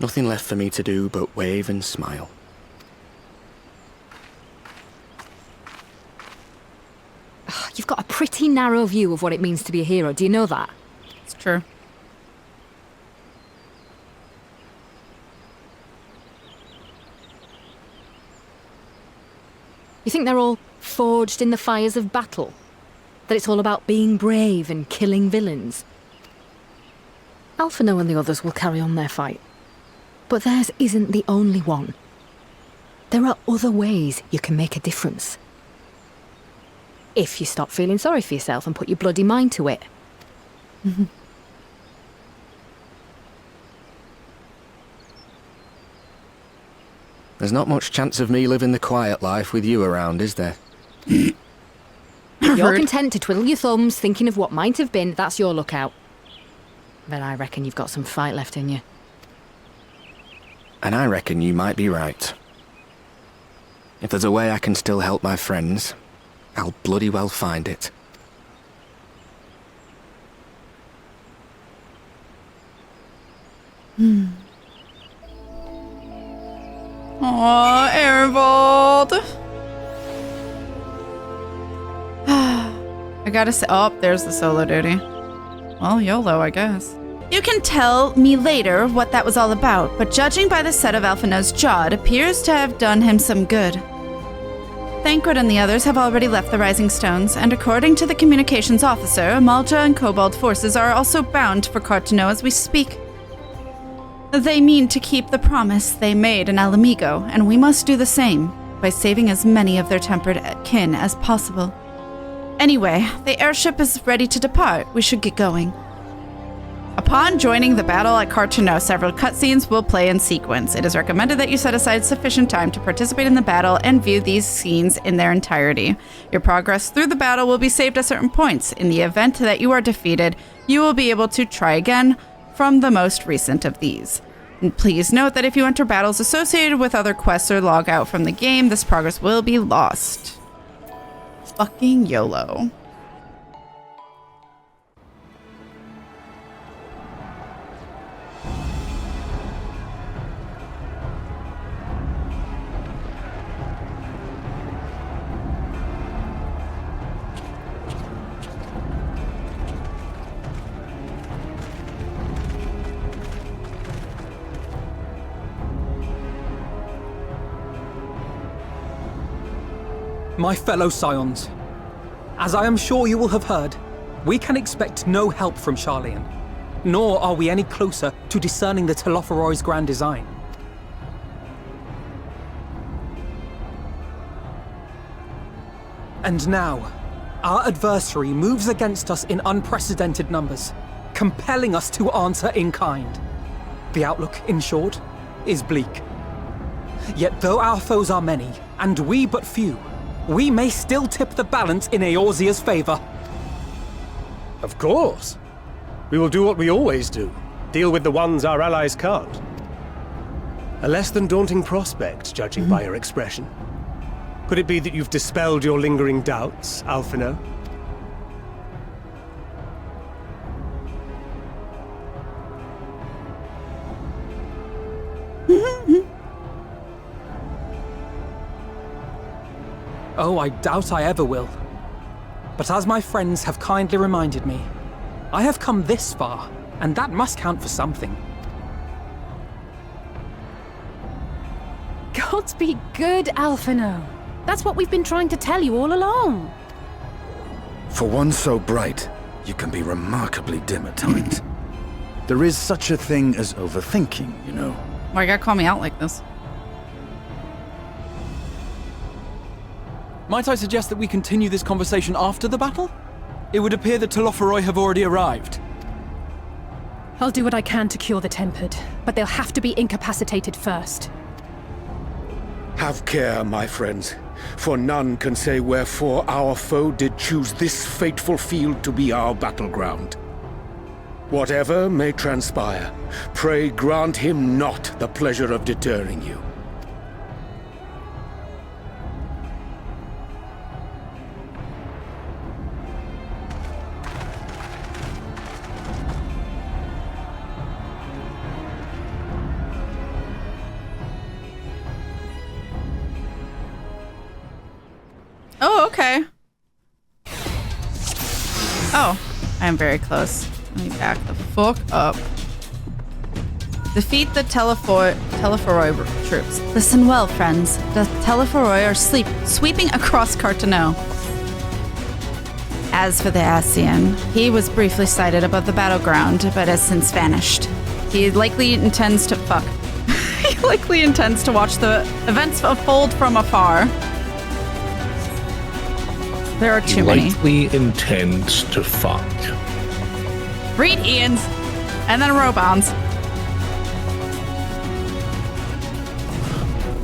Nothing left for me to do but wave and smile. You've got a pretty narrow view of what it means to be a hero, do you know that? It's true. You think they're all forged in the fires of battle? That it's all about being brave and killing villains? Alphinaud and the others will carry on their fight. But theirs isn't the only one. There are other ways you can make a difference. If you stop feeling sorry for yourself and put your bloody mind to it. There's not much chance of me living the quiet life with you around, is there? You're content to twiddle your thumbs thinking of what might have been, that's your lookout. But I reckon you've got some fight left in you. And I reckon you might be right. If there's a way I can still help my friends, I'll bloody well find it. Aw, Airbold. I gotta say, oh, there's the solo duty. Well, YOLO, I guess. You can tell me later what that was all about, but judging by the set of Alphinaud's jaw, it appears to have done him some good. Thancred and the others have already left the Rising Stones, and according to the communications officer, Amalja and Kobold forces are also bound for KatFTWynn as we speak. They mean to keep the promise they made in Alamigo, and we must do the same, by saving as many of their tempered kin as possible. Anyway, the airship is ready to depart. We should get going. Upon joining the battle at KatFTWynn, several cutscenes will play in sequence. It is recommended that you set aside sufficient time to participate in the battle and view these scenes in their entirety. Your progress through the battle will be saved at certain points. In the event that you are defeated, you will be able to try again from the most recent of these. And please note that if you enter battles associated with other quests or log out from the game, this progress will be lost. Fucking YOLO. My fellow Scions, as I am sure you will have heard, we can expect no help from Sharlayan, nor are we any closer to discerning the Telophoroi's grand design. And now, our adversary moves against us in unprecedented numbers, compelling us to answer in kind. The outlook, in short, is bleak. Yet though our foes are many, and we but few, we may still tip the balance in Eorzea's favor. Of course. We will do what we always do. Deal with the ones our allies can't. A less than daunting prospect, judging by your expression. Could it be that you've dispelled your lingering doubts, Alphinaud? Oh, I doubt I ever will. But as my friends have kindly reminded me, I have come this far, and that must count for something. Gods be good, Alphinaud. That's what we've been trying to tell you all along. For one so bright, you can be remarkably dim at times. There is such a thing as overthinking, you know. Why you gotta call me out like this? Might I suggest that we continue this conversation after the battle? It would appear that Telophoroi have already arrived. I'll do what I can to cure the Tempered, but they'll have to be incapacitated first. Have care, my friends, for none can say wherefore our foe did choose this fateful field to be our battleground. Whatever may transpire, pray grant him not the pleasure of deterring you. Oh, okay. Oh, I'm very close. Let me back the fuck up. Defeat the Telophoroi troops. Listen well, friends. The Telophoroi are sweeping across KatFTWynn. As for the Ascian, he was briefly sighted above the battleground, but has since vanished. He likely intends to he likely intends to watch the events unfold from afar. There are too many. Likely intends to fuck. Read Ian's, and then Robon's.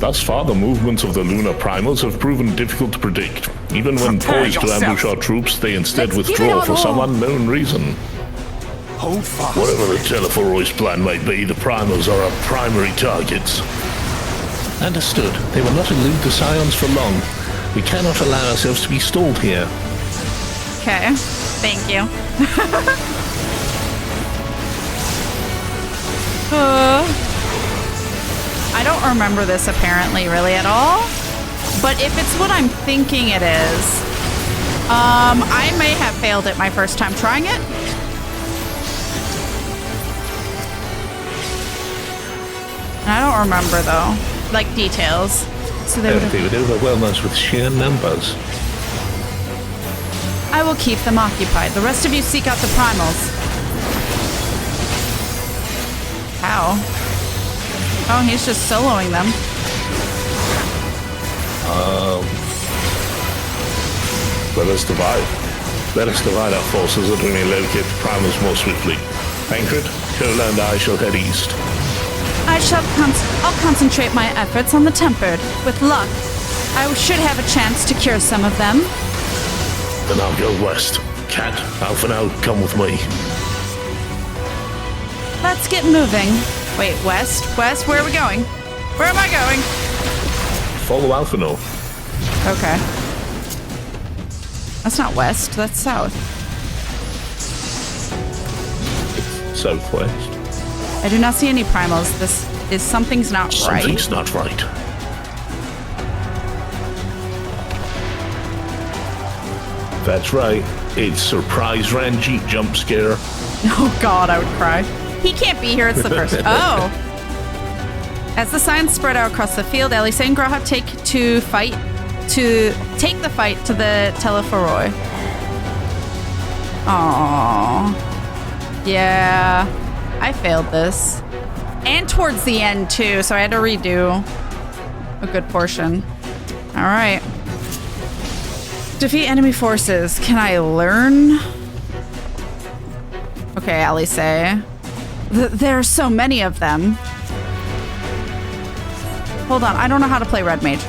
Thus far, the movements of the lunar primals have proven difficult to predict. Even when poised to ambush our troops, they instead withdraw for some unknown reason. Hold fast. Whatever the Telophoroi's plan might be, the primals are our primary targets. Understood. They will not elude the Scions for long. We cannot allow ourselves to be stalled here. Okay, thank you. I don't remember this apparently really at all, but if it's what I'm thinking it is, I may have failed it my first time trying it. I don't remember though, like details. So they would overwhelm us with sheer numbers. I will keep them occupied. The rest of you seek out the primals. How? Oh, he's just soloing them. Let us divide. Let us divide our forces that we may locate the primals more swiftly. Tancred, Cola, and I shall head east. I'll concentrate my efforts on the Tempered. With luck, I should have a chance to cure some of them. Then I'll go west. Kat, Alphinaud, come with me. Let's get moving. Wait, west? West? Where are we going? Where am I going? Follow Alphinaud. Okay. That's not west, that's south. Southwest. I do not see any primals. Something's not right. Something's not right. That's right. It's surprise Ranjit jump scare. Oh god, I would cry. He can't be here, it's the first. Oh. As the signs spread out across the field, Elise and Graham take the fight to the Telophoroi. Aww. Yeah. I failed this. And towards the end too, so I had to redo a good portion. Alright. Defeat enemy forces. Can I learn? Okay, Alice. There are so many of them. Hold on, I don't know how to play Red Mage.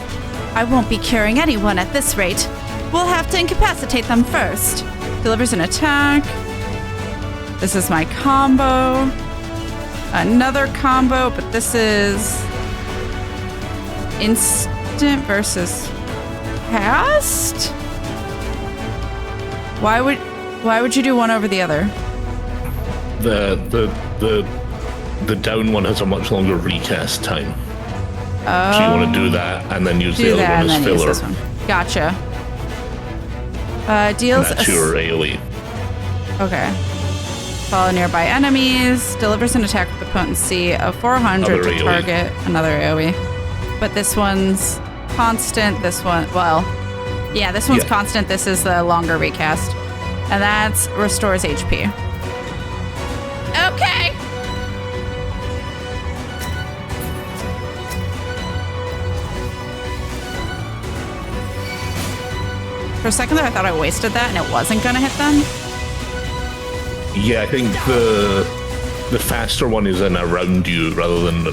I won't be curing anyone at this rate. We'll have to incapacitate them first. Delivers an attack. This is my combo. Another combo, but this is instant versus cast? Why would you do one over the other? The down one has a much longer recast time. Oh. So you want to do that and then use the other one as filler. Use this one. Gotcha. Deals. That's your AoE. Okay. Follow nearby enemies. Delivers an attack with a potency of 400 to target another AoE. But this one's constant. This one, well, yeah, this one's constant. This is the longer recast. And that's restores HP. Okay. For a second there, I thought I wasted that and it wasn't gonna hit them. Yeah, I think the faster one is in around you rather than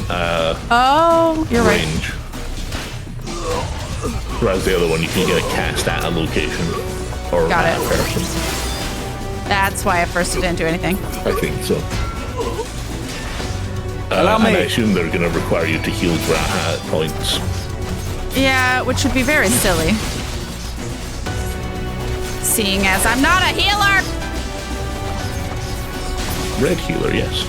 oh, you're range. Whereas the other one, you can get a cast at a location or Got at it. a person. That's why at first it didn't do anything. I think so. Allow and me. I assume they're going to require you to heal Graha at points. Yeah, which would be very silly. Seeing as I'm not a healer! Red healer, yes.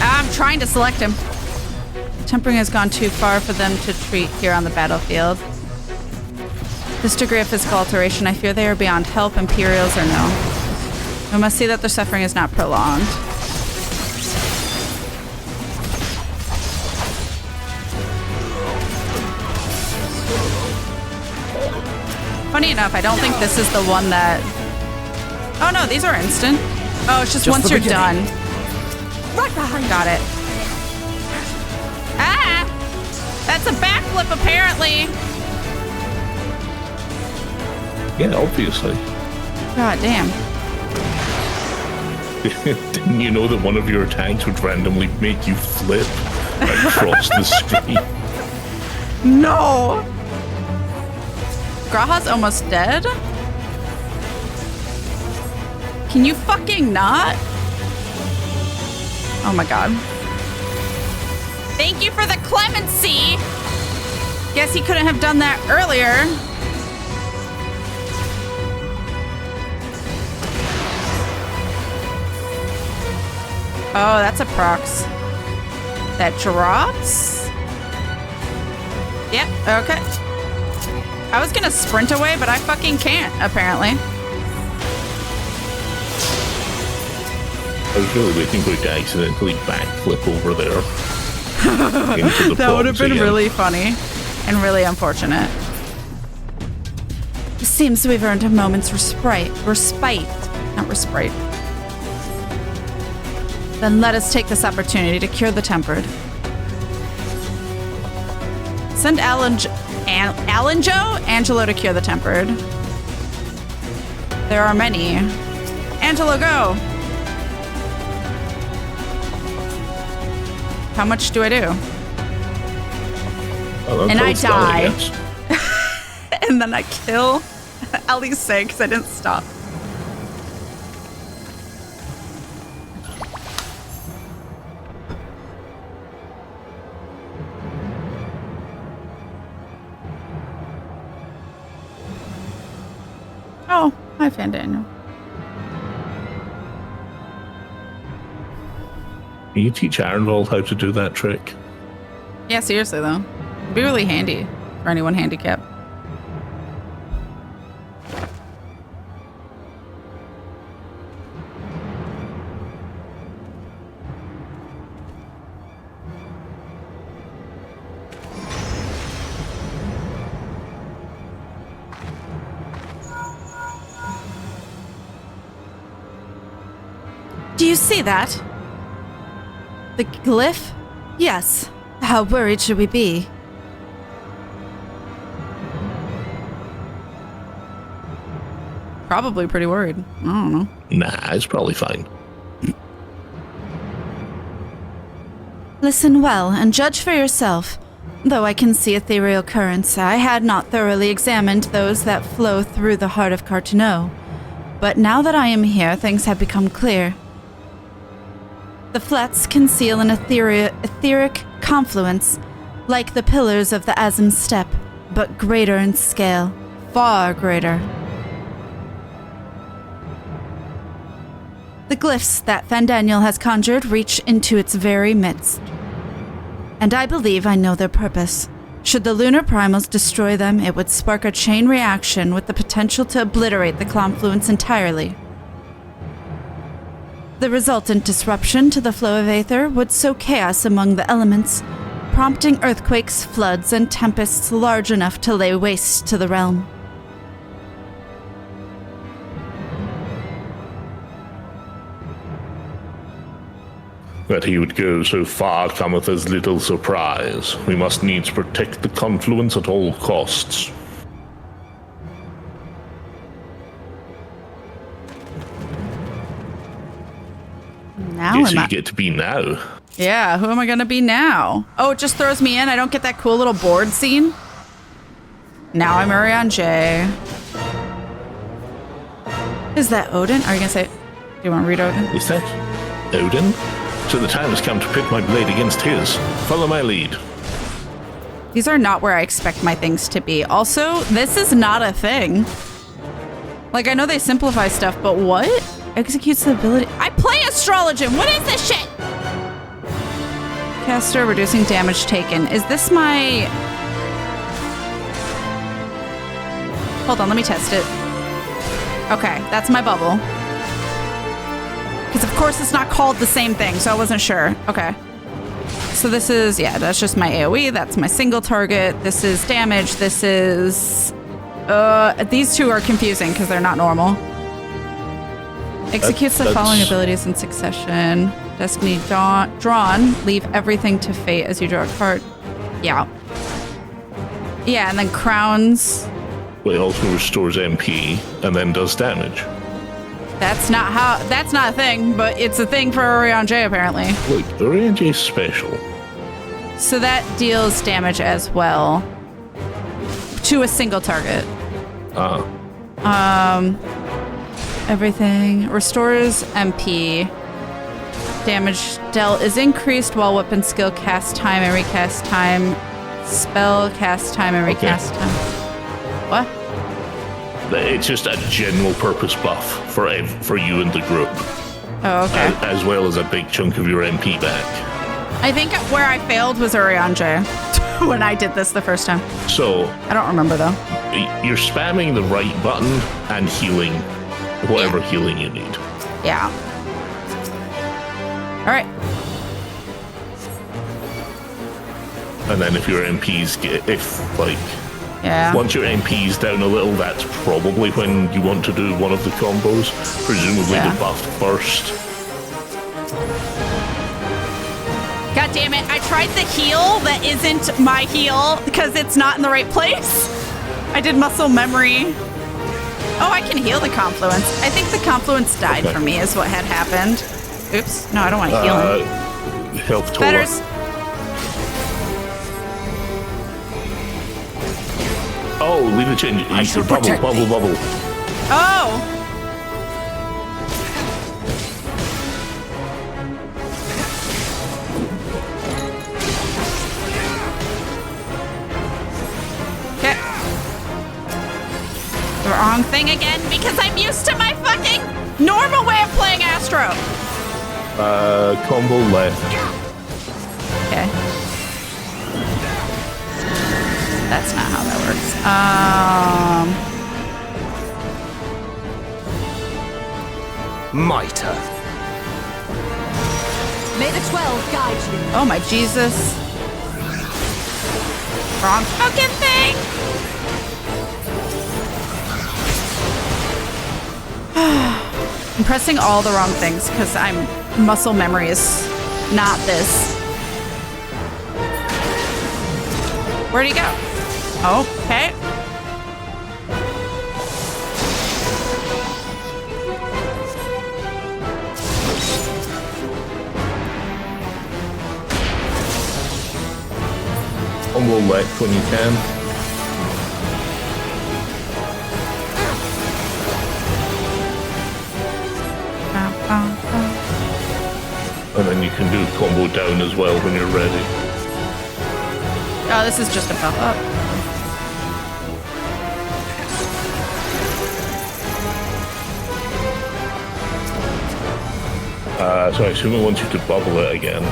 I'm trying to select him. Tempering has gone too far for them to treat here on the battlefield. This degree of physical alteration, I fear they are beyond help, Imperials or no. We must see that their suffering is not prolonged. Funny enough, I don't think this is the one that... Oh no, these are instant. Oh, it's just once you're done. Right behind. Got it. Ah! That's a backflip, apparently. Yeah, obviously. God damn. Didn't you know that one of your attacks would randomly make you flip across the screen? No! Graha's almost dead? Can you fucking not? Oh my god. Thank you for the clemency! Guess he couldn't have done that earlier. Oh, that's a prox. That drops? Yep, okay. I was gonna sprint away, but I fucking can't, apparently. I was really waiting for it to accidentally backflip over there. Into the That would have been again. really funny and really unfortunate. It seems we've earned a moment's respite. Not respite. Then let us take this opportunity to cure the tempered. Send Angelo to cure the tempered. There are many. Angelo, go! How much do I do? Oh, And I that's all die. it gets. And then I kill Alice because I didn't stop. Oh, hi, Fandaniel. Can you teach Ironvold how to do that trick? Yeah, seriously though. It'd be really handy for anyone handicapped. Do you see that? The glyph? Yes. How worried should we be? Probably pretty worried. I don't know. Nah, it's probably fine. Listen well and judge for yourself. Though I can see ethereal currents, I had not thoroughly examined those that flow through the heart of KatFTWynn. But now that I am here, things have become clear. The flats conceal an etheric confluence, like the pillars of the Azim Steppe, but greater in scale, far greater. The glyphs that Fandaniel has conjured reach into its very midst. And I believe I know their purpose. Should the lunar primals destroy them, it would spark a chain reaction with the potential to obliterate the confluence entirely. The resultant disruption to the flow of aether would sow chaos among the elements, prompting earthquakes, floods, and tempests large enough to lay waste to the realm. That he would go so far cometh as little surprise. We must needs protect the confluence at all costs. Now Guess who am you I? get to be now. Yeah, who am I gonna be now? Oh, it just throws me in. I don't get that cool little board scene. Now I'm Urian J. Is that Odin? Are you gonna say? Do you want to read Odin? Is that Odin? So the time has come to pit my blade against his. Follow my lead. These are not where I expect my things to be. Also, this is not a thing. Like, I know they simplify stuff, but what? Executes the ability. I play Astrologian. What is this shit? Caster reducing damage taken. Is this my... Hold on, let me test it. Okay, that's my bubble. Because of course it's not called the same thing, so I wasn't sure. Okay. So this is, yeah, that's just my AoE. That's my single target. This is damage. This is... these two are confusing because they're not normal. Executes the following abilities in succession. Destiny drawn. Leave everything to fate as you draw a card. Yeah. Yeah, and then crowns. Well, it also restores MP and then does damage. That's not a thing, but it's a thing for Urian J apparently. Look, Urian J is special. So that deals damage as well. To a single target. Everything. Restores MP. Damage dealt is increased while weapon skill cast time and recast time. Spell cast time and recast time. What? It's just a general purpose buff for you and the group. Oh, okay. As well as a big chunk of your MP back. I think where I failed was Urian J when I did this the first time. So... I don't remember though. You're spamming the right button and healing whatever healing you need. Yeah. All right. And then if your MPs once your MP's down a little, that's probably when you want to do one of the combos. Presumably the buff first. God damn it, I tried the heal that isn't my heal because it's not in the right place. I did muscle memory. Oh, I can heal the confluence. I think the confluence died for me is what had happened. Oops. No, I don't want to heal him. Health total. Betters. Oh, leave the change. Bubble. Oh! Okay. The wrong thing again because I'm used to my fucking normal way of playing Astro. Combo left. Okay. That's not how that works. Mitre. May the 12 guide you. Oh my Jesus. Wrong fucking thing! I'm pressing all the wrong things because muscle memory is not this. Where'd he go? Okay. Combo left when you can. And then you can do combo down as well when you're ready. Oh, this is just a buff up. So I assume it wants you to bubble it again.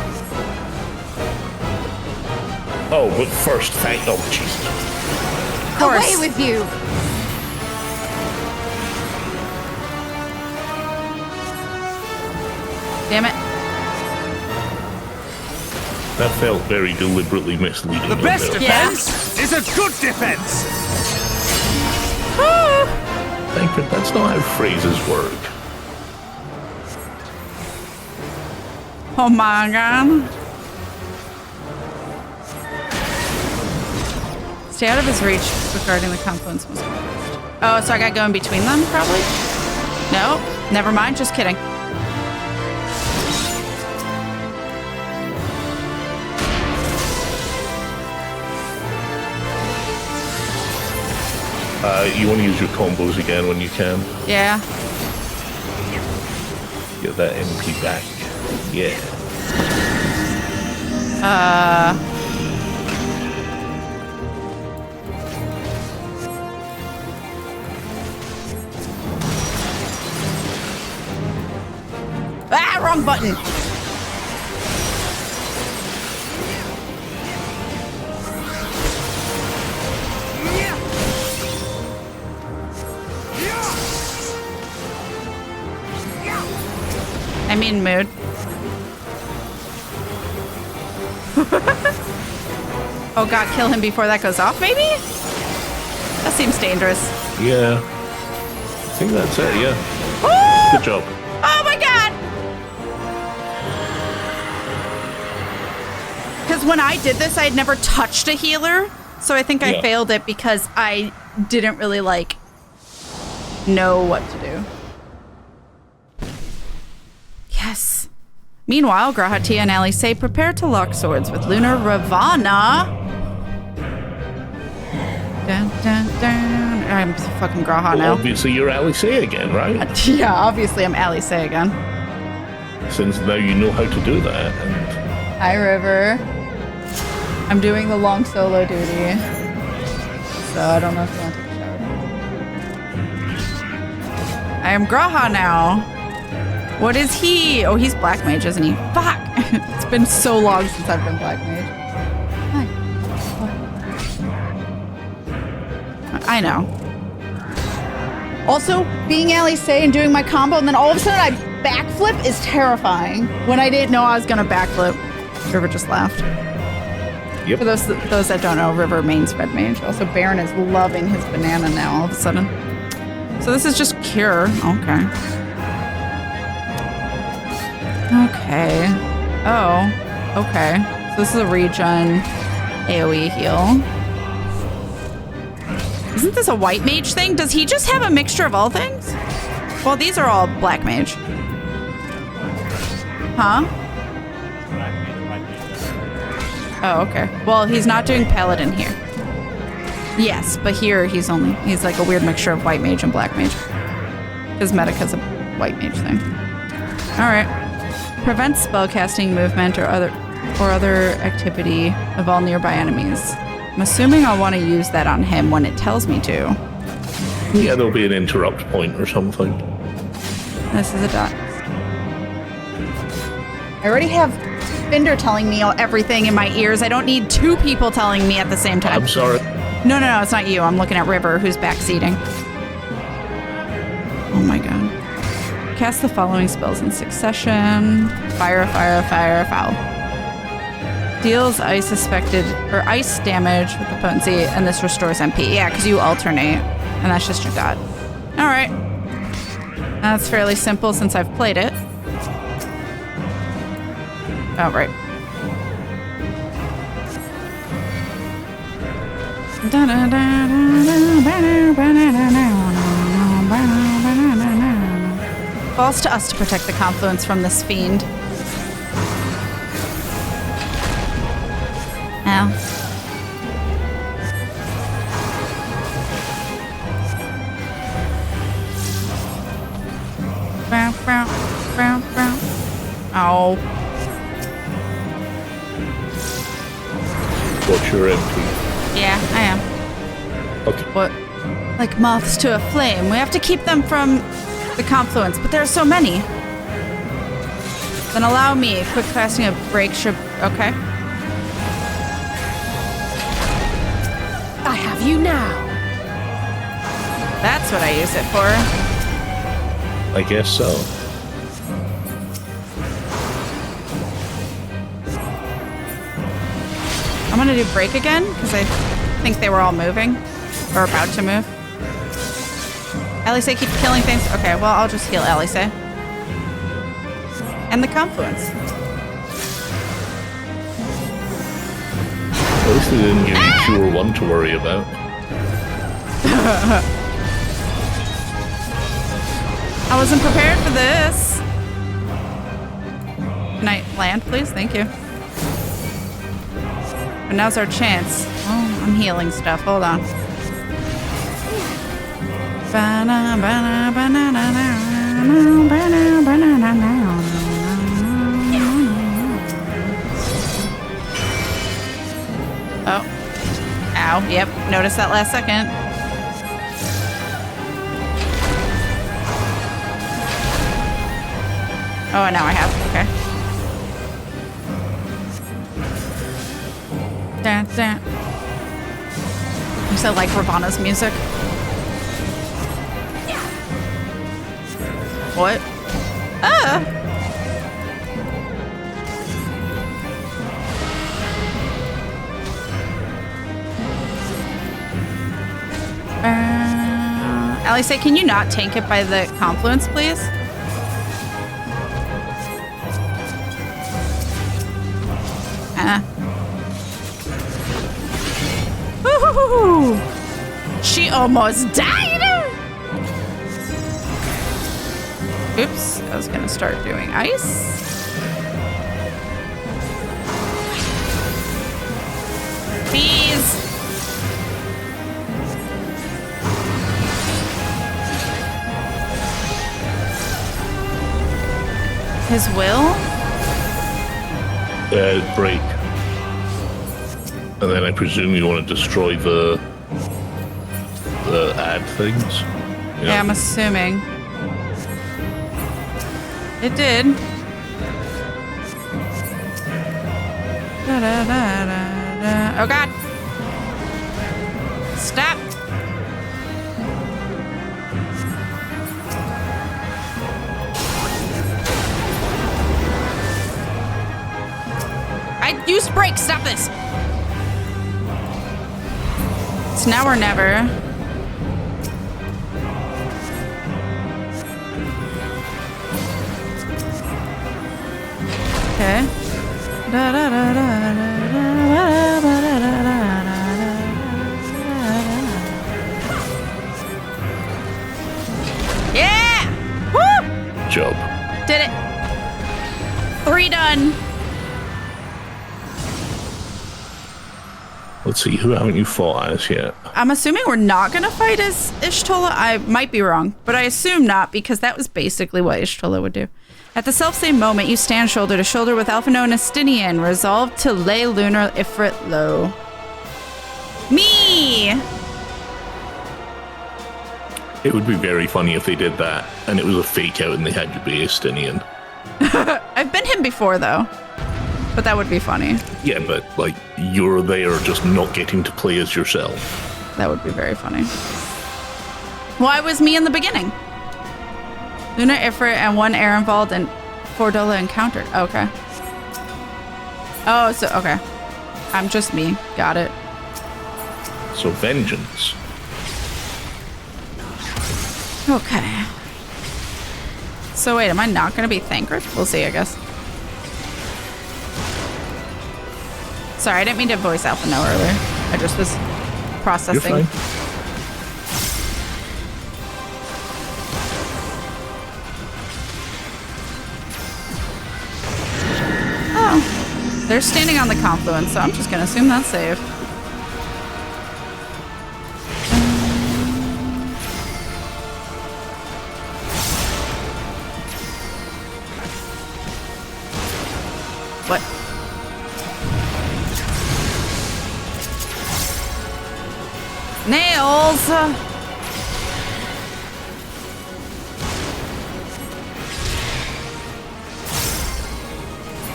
Oh, but first, oh, Jesus. Of course. Away with you! Damn it. That felt very deliberately misleading. The best defense is a good defense! Thankfully, that's not how phrases work. Oh my god. Stay out of his reach regarding the confluence. Oh, so I gotta go in between them, probably? No, never mind, just kidding. You want to use your combos again when you can. Yeah. Get that MP back. Yeah. Ah, wrong button. I'm in mood. Oh god, kill him before that goes off, maybe? That seems dangerous. Yeah. I think that's it, yeah. Woo! Good job. Oh my god! Because when I did this, I had never touched a healer. So I think I failed it because I didn't really, like, know what to do. Yes. Meanwhile, Grahatia and Alice prepare to lock swords with Lunar Ravana. Dun, dun, dun. I'm fucking Graha now. Obviously, you're Alice again, right? Yeah, obviously I'm Alice again. Since now you know how to do that. And Hi, River. I'm doing the long solo duty. So I don't know if you want to take a shower. I am Graha now. What is he? Oh, he's Black Mage, isn't he? Fuck! It's been so long since I've been Black Mage. Hi. I know. Also, being Alice and doing my combo and then all of a sudden I backflip is terrifying. When I didn't know I was gonna backflip, River just laughed. Yep. For those that don't know, River mains Red Mage. Also, Baron is loving his banana now all of a sudden. So this is just Cure. Okay. Okay. Oh, okay. So this is a regen AoE heal. Isn't this a white mage thing? Does he just have a mixture of all things? Well, these are all black mage. Huh? Oh, okay. Well, he's not doing paladin here. Yes, but here he's like a weird mixture of white mage and black mage. His Medica's a white mage thing. All right. Prevents spellcasting, movement, or other activity of all nearby enemies. I'm assuming I'll want to use that on him when it tells me to. Yeah, there'll be an interrupt point or something. This is a dot. I already have Binder telling me everything in my ears. I don't need two people telling me at the same time. I'm sorry. No, it's not you. I'm looking at River, who's backseating. Oh my god. Cast the following spells in succession. Fire, fire, fire, foul. Deals ice damage with the potency, and this restores MP. Yeah, because you alternate, and that's just your dot. All right. That's fairly simple since I've played it. Oh, right. Falls to us to protect the confluence from this fiend. Ow. Oh. What's your MP? Yeah, I am. Okay. What? Like moths to a flame. We have to keep them from the confluence, but there are so many. Then allow me. Quick casting a break should... Okay. I have you now. That's what I use it for. I guess so. I'm gonna do break again, because I think they were all moving. Or about to move. Alice keeps killing things. Okay, well, I'll just heal Alice. And the confluence. least they didn't give you Cure 1 to worry about. I wasn't prepared for this. Can I land, please? Thank you. But now's our chance. Oh, I'm healing stuff. Hold on. Oh. Ow. Yep. Noticed that last second. Oh, now I have. Okay. Dance, dance. You said like Ravana's music? What? Ah! Allie, say, can you not tank it by the confluence, please? Woo-hoo-hoo-hoo. She almost died! Oops, I was gonna start doing ice. Bees! His will? Break. And then I presume you want to destroy the ad things? Yeah, I'm assuming. It did. Da, da, da, da, da. Oh god. Stop. I used brake. Stop this. It's now or never. Okay. Da, da, da, da, yeah! Woo! Job. Did it. 3 done. Let's see, who haven't you fought as yet? I'm assuming we're not going to fight as Y'shtola. I might be wrong, but I assume not because that was basically what Y'shtola would do. At the selfsame moment, you stand shoulder to shoulder with Alphinaud and Estinian, resolved to lay Lunar Ifrit low. Me! It would be very funny if they did that, and it was a fake out and they had you be Estinian. I've been him before, though. But that would be funny. Yeah, but, like, you're there just not getting to play as yourself. That would be very funny. Well, I was me in the beginning. Lunar Ifrit and 1 Ehrenwald and Fordola encountered. Okay. Oh, so, okay. I'm just me. Got it. So, vengeance. Okay. So, wait, am I not going to be Thancred? We'll see, I guess. Sorry, I didn't mean to voice Alphinaud earlier. I just was processing. You're fine. Oh. They're standing on the confluence, so I'm just going to assume that's safe. What? Nails!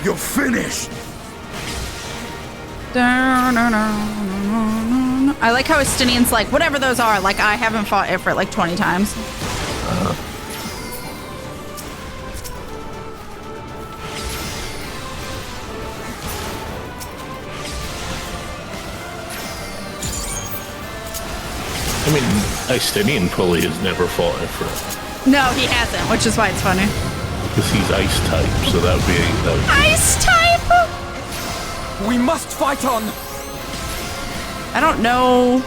You're finished! I like how Estinian's like, whatever those are, like I haven't fought Ifrit like 20 times. I mean, Estinian probably has never fought Ifrit. No, he hasn't, which is why it's funny. Because he's ice type, so that would be... Ice type? We must fight on! I don't know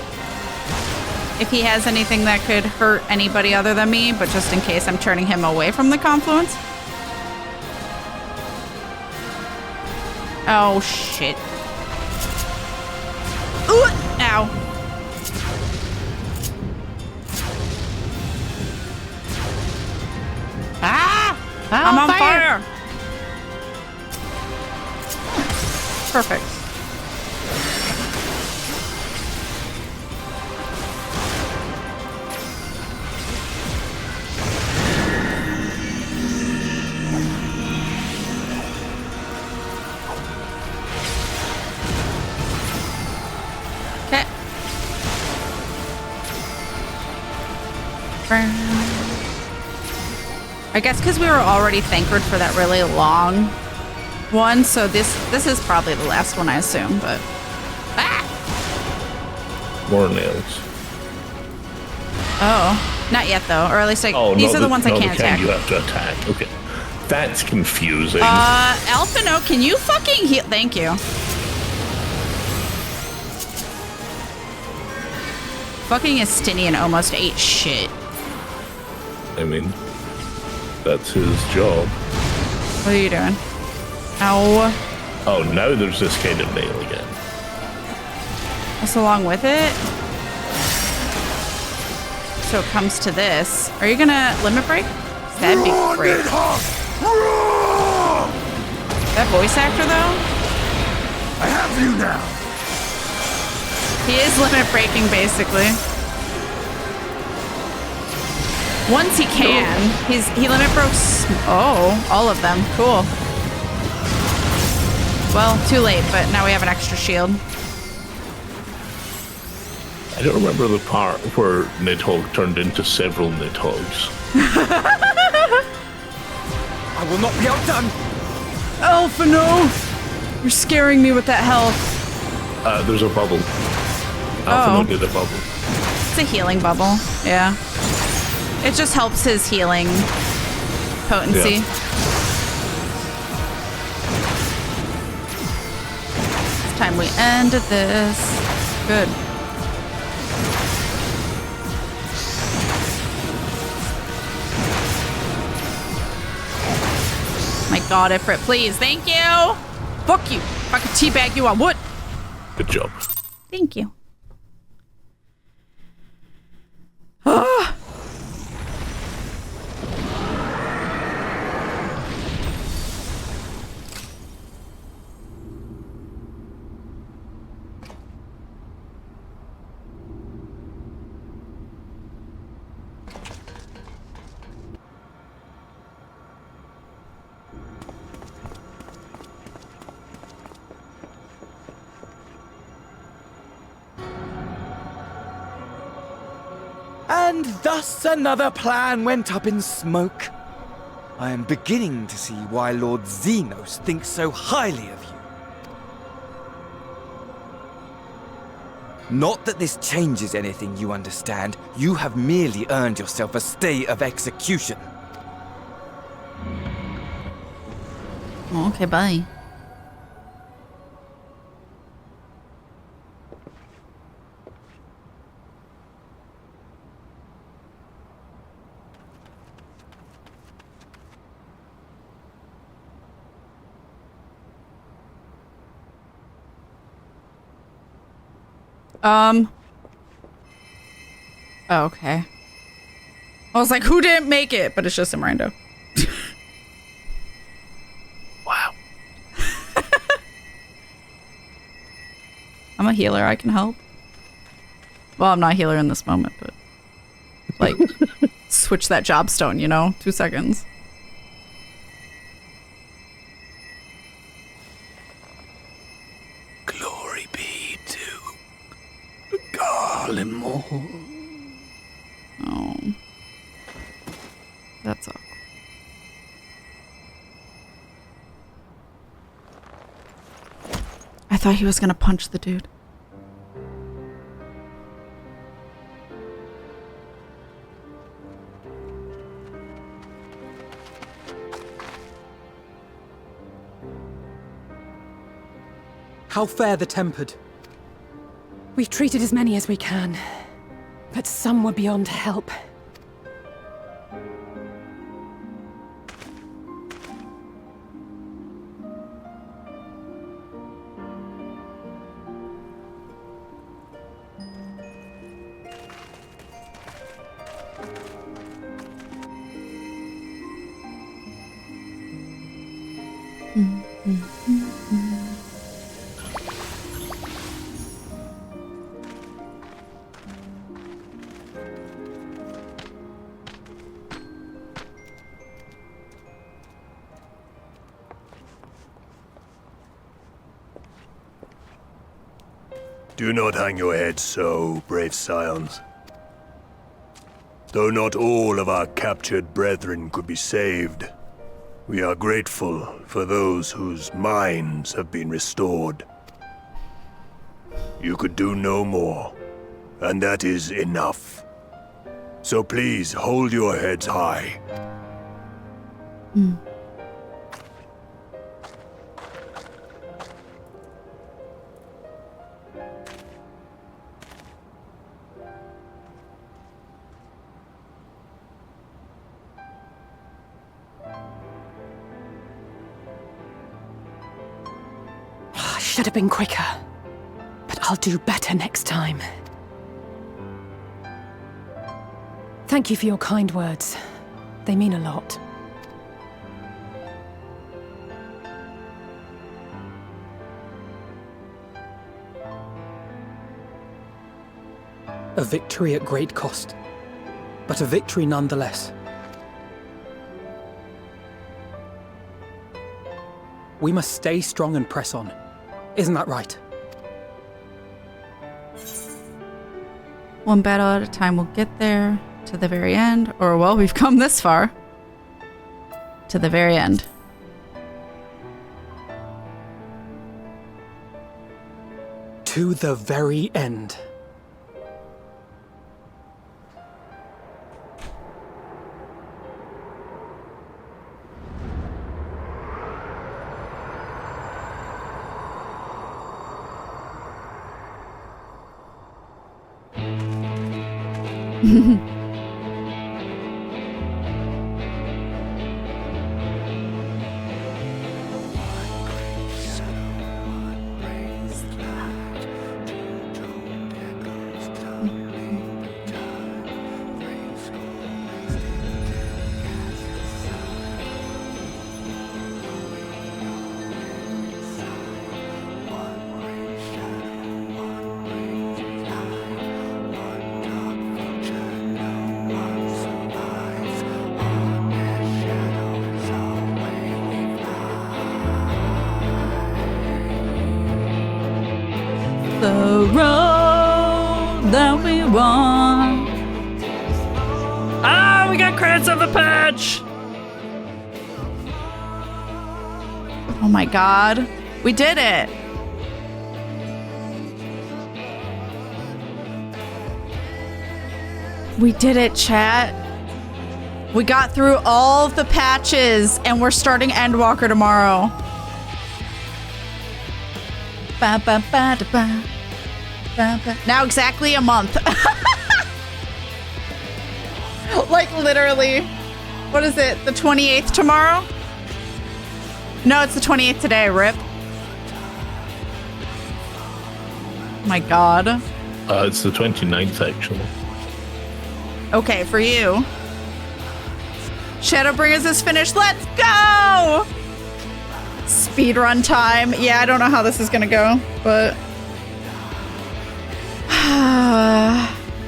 if he has anything that could hurt anybody other than me, but just in case, I'm turning him away from the confluence. Oh, shit. Ooh, ow. Ah! I'm on fire! Perfect. Okay. I guess because we were already thankered for that really long one, so this is probably the last one, I assume, but... Ah! More nails. Oh, not yet, though. Or at least, these are the ones I can't attack. You have to attack. Okay. That's confusing. Alphino, can you fucking heal? Thank you. Fucking Estinian almost ate shit. I mean, that's his job. What are you doing? Ow. Oh, now there's this kind of nail again. What's along with it? So it comes to this. Are you gonna limit break? That'd be great. That voice actor, though? I have you now. He is limit breaking, basically. Once he can. He limit broke. Oh, all of them. Cool. Well, too late, but now we have an extra shield. I don't remember the part where Nidhogg turned into several Nidhoggs. I will not be outdone. Alphino! You're scaring me with that health. There's a bubble. Alphino did a bubble. It's a healing bubble. Yeah. It just helps his healing potency. Yeah. It's time we ended this. Good. My god, Ifrit, please. Thank you. Fuck you. If I could teabag you, I would. Good job. Thank you. Ah. And thus another plan went up in smoke. I am beginning to see why Lord Xenos thinks so highly of you. Not that this changes anything, you understand. You have merely earned yourself a stay of execution. Okay, bye. Oh, okay. I was like, who didn't make it? But it's just some rando. Wow. I'm a healer. I can help. Well, I'm not a healer in this moment, but like, switch that job stone, you know? 2 seconds. Glory be to Garlemore. Oh. That's awkward. I thought he was gonna punch the dude. How fare the tempered? We've treated as many as we can, but some were beyond help. Do not hang your heads so, brave scions. Though not all of our captured brethren could be saved, we are grateful for those whose minds have been restored. You could do no more, and that is enough. So please hold your heads high. Should have been quicker, but I'll do better next time. Thank you for your kind words. They mean a lot. A victory at great cost, but a victory nonetheless. We must stay strong and press on. Isn't that right? One battle at a time. We'll get there to the very end. Or, well, we've come this far. To the very end. To the very end. The road that we want. Ah, we got credits of the patch. Oh my god. We did it. We did it, chat. We got through all of the patches and we're starting Endwalker tomorrow. Ba, ba, ba, da, ba. Ba, ba. Now exactly a month. Like literally. What is it? The 28th tomorrow? No, it's the 28th today, rip. My god. It's the 29th actually. Okay, for you. Shadowbringers is finished. Let's go! Speedrun time. Yeah, I don't know how this is gonna go, but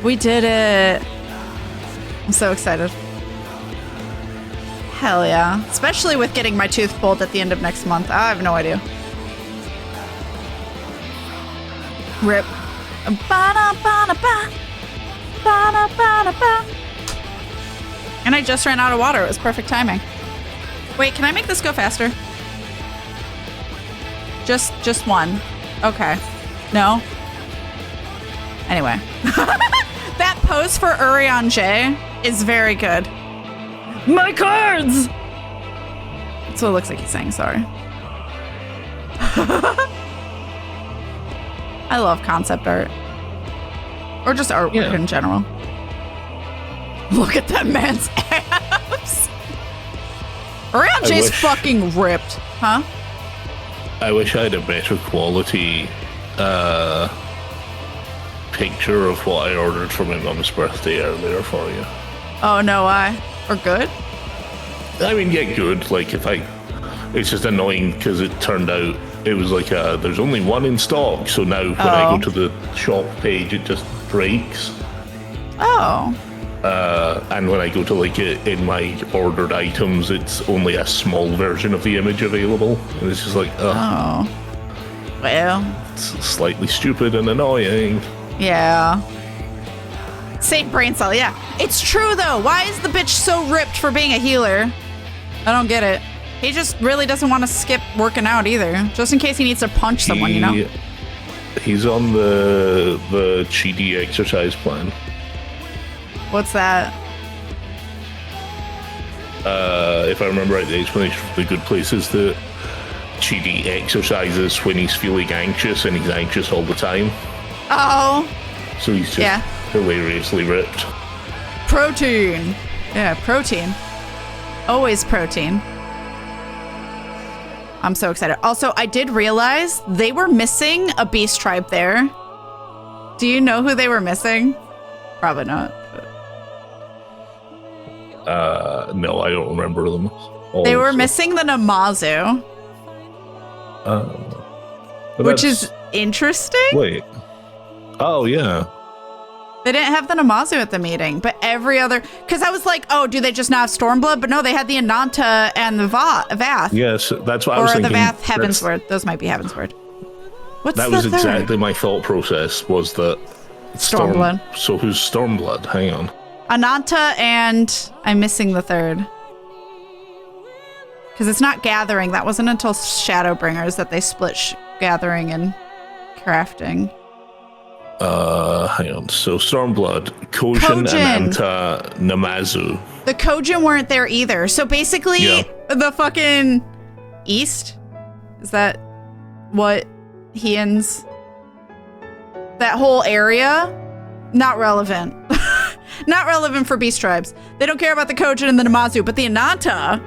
we did it. I'm so excited. Hell yeah. Especially with getting my tooth pulled at the end of next month. I have no idea. Rip. And I just ran out of water. It was perfect timing. Wait, can I make this go faster? Just one. Okay. No? Anyway. That pose for Urion J is very good. My cards! That's what it looks like he's saying, sorry. I love concept art. Or just artwork in general. Look at that man's abs. Ranche's fucking ripped, huh? I wish I had a better quality picture of what I ordered for my mum's birthday earlier for you. Oh, no, or good? I mean, yeah, good. Like, it's just annoying because it turned out it was like there's only one in stock, so now when I go to the shop page, it just breaks. Oh. And when I go to like in my ordered items, it's only a small version of the image available, and it's just like, oh, well, it's slightly stupid and annoying. Yeah. Saint brain cell, yeah. It's true though. Why is the bitch so ripped for being a healer? I don't get it. He just really doesn't want to skip working out either, just in case he needs to punch someone, you know? He's on the Chidi exercise plan. What's that? If I remember right, the explanation for the good place is that Chidi exercises when he's feeling anxious, and he's anxious all the time. Oh. So he's just hilariously ripped. Protein. Yeah, protein. Always protein. I'm so excited. Also, I did realize they were missing a beast tribe there. Do you know who they were missing? Probably not. No, I don't remember them. They were missing the Namazu. Which is interesting. Wait. Oh, yeah. They didn't have the Namazu at the meeting, but every other... Because I was like, oh, do they just not have Stormblood? But no, they had the Ananta and the Vath. Yes, that's what I was thinking. Or the Vath Heavensward. Those might be Heavensward. What's that was exactly my thought process, was that... Stormblood. So who's Stormblood? Hang on. Ananta and... I'm missing the third. Because it's not Gathering. That wasn't until Shadowbringers that they split Gathering and Crafting. Hang on. So Stormblood, Kojin, Ananta, Namazu. The Kojin weren't there either. So basically, the fucking East, is that what Heian's? That whole area, not relevant. Not relevant for beast tribes. They don't care about the Kojin and the Namazu, but the Ananta.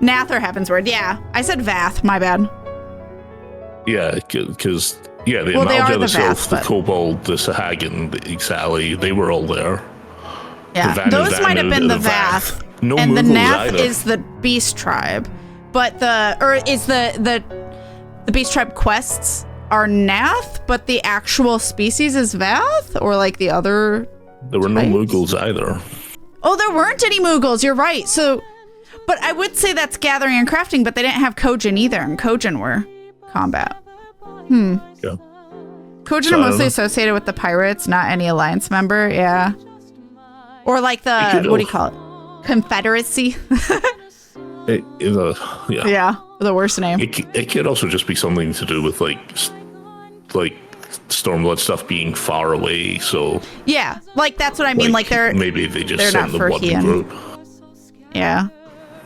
Nath or Heavensward. Yeah, I said Vath. My bad. Yeah, because... Yeah, the Amalga, the Sylph, the Kobold, the Sahagin, the Ixali, they were all there. Yeah, those might have been the Vath. No and the Nath either. is the beast tribe. But the beast tribe quests are Nath, but the actual species is Vath? Or like the other There were no Mughals either. Oh, there weren't any Mughals, you're right. So, but I would say that's Gathering and Crafting, but they didn't have Kojin either, and Kojin were combat. Yeah. Kojin are mostly associated with the pirates, not any alliance member. Yeah. Or like the, what do you call it? Confederacy. Yeah, the worst name. It could also just be something to do with like Stormblood stuff being far away. So yeah, like that's what I mean. Like maybe they just sent the one group. Yeah.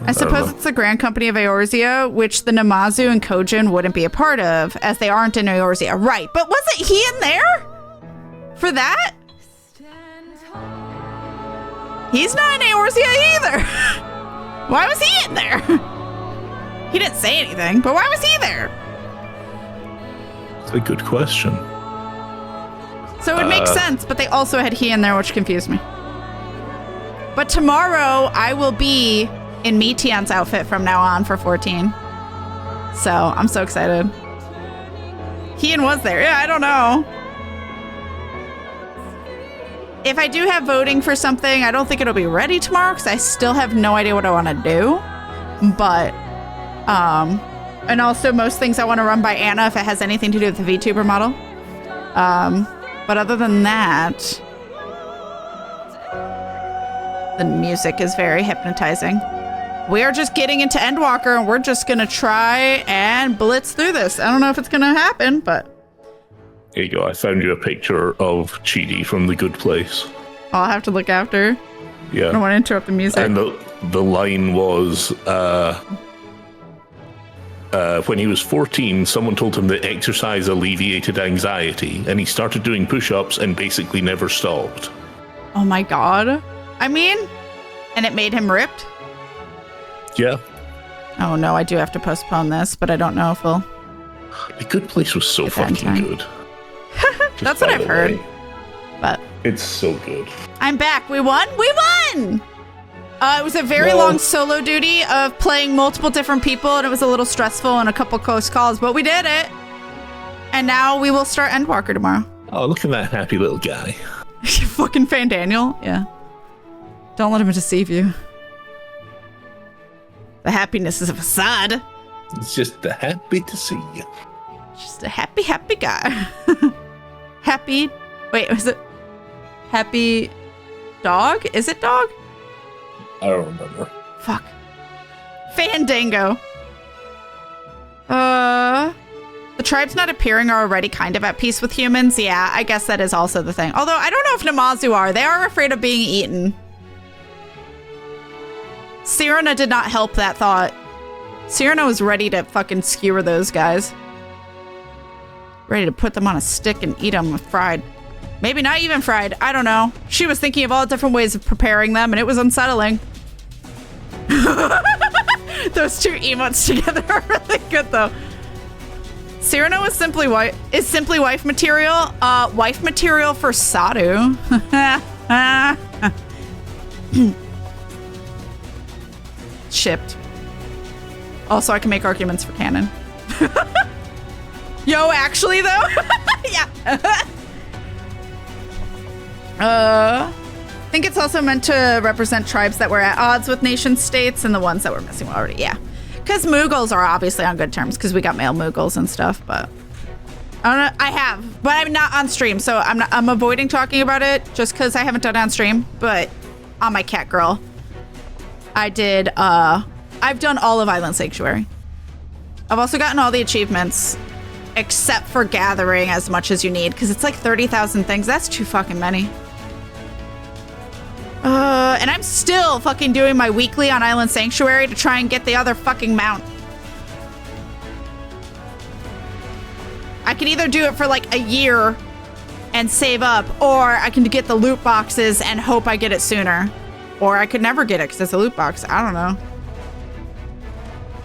I suppose it's the Grand Company of Eorzea, which the Namazu and Kojin wouldn't be a part of, as they aren't in Eorzea. Right, but wasn't he in there? For that? He's not in Eorzea either. Why was he in there? He didn't say anything, but why was he there? It's a good question. So it makes sense, but they also had he in there, which confused me. But tomorrow, I will be in Mitian's outfit from now on for 14. So I'm so excited. Heian was there. Yeah, I don't know. If I do have voting for something, I don't think it'll be ready tomorrow because I still have no idea what I want to do. But, and also most things I want to run by Anna if it has anything to do with the VTuber model. But other than that, the music is very hypnotizing. We are just getting into Endwalker, and we're just going to try and blitz through this. I don't know if it's going to happen, but... Here you go. I found you a picture of Chidi from The Good Place. I'll have to look after. Yeah. I don't want to interrupt the music. And the line was, when he was 14, someone told him that exercise alleviated anxiety, and he started doing push-ups and basically never stopped. Oh my god. I mean, and it made him ripped? Yeah. Oh no, I do have to postpone this, but I don't know if we'll... The Good Place was so fucking good. That's what I've heard. But it's so good. I'm back. We won? We won! It was a very long solo duty of playing multiple different people, and it was a little stressful and a couple close calls, but we did it. And now we will start Endwalker tomorrow. Oh, look at that happy little guy. Fucking Fan Daniel. Yeah. Don't let him deceive you. The happiness is a facade. It's just happy to see you. Just a happy, happy guy. Happy... Wait, was it... Happy... Dog? Is it dog? I don't remember. Fuck. Fandango. The tribes not appearing are already kind of at peace with humans. Yeah, I guess that is also the thing. Although, I don't know if Namazu are. They are afraid of being eaten. Cyrano did not help that thought. Cyrano was ready to fucking skewer those guys. Ready to put them on a stick and eat them fried. Maybe not even fried. I don't know. She was thinking of all different ways of preparing them, and it was unsettling. Those two emotes together are really good, though. Cyrano is simply wife material. Wife material for Sadu. Shipped. Also, I can make arguments for canon. Yo, actually, though? Yeah. I think it's also meant to represent tribes that were at odds with nation states and the ones that were missing already. Yeah. Because Mughals are obviously on good terms because we got male Mughals and stuff, but I don't know. I have, but I'm not on stream, so I'm avoiding talking about it just because I haven't done it on stream, but on my cat girl, I did, I've done all of Island Sanctuary. I've also gotten all the achievements except for gathering as much as you need because it's like 30,000 things. That's too fucking many. And I'm still fucking doing my weekly on Island Sanctuary to try and get the other fucking mount. I can either do it for like a year and save up, or I can get the loot boxes and hope I get it sooner. Or I could never get it because it's a loot box. I don't know.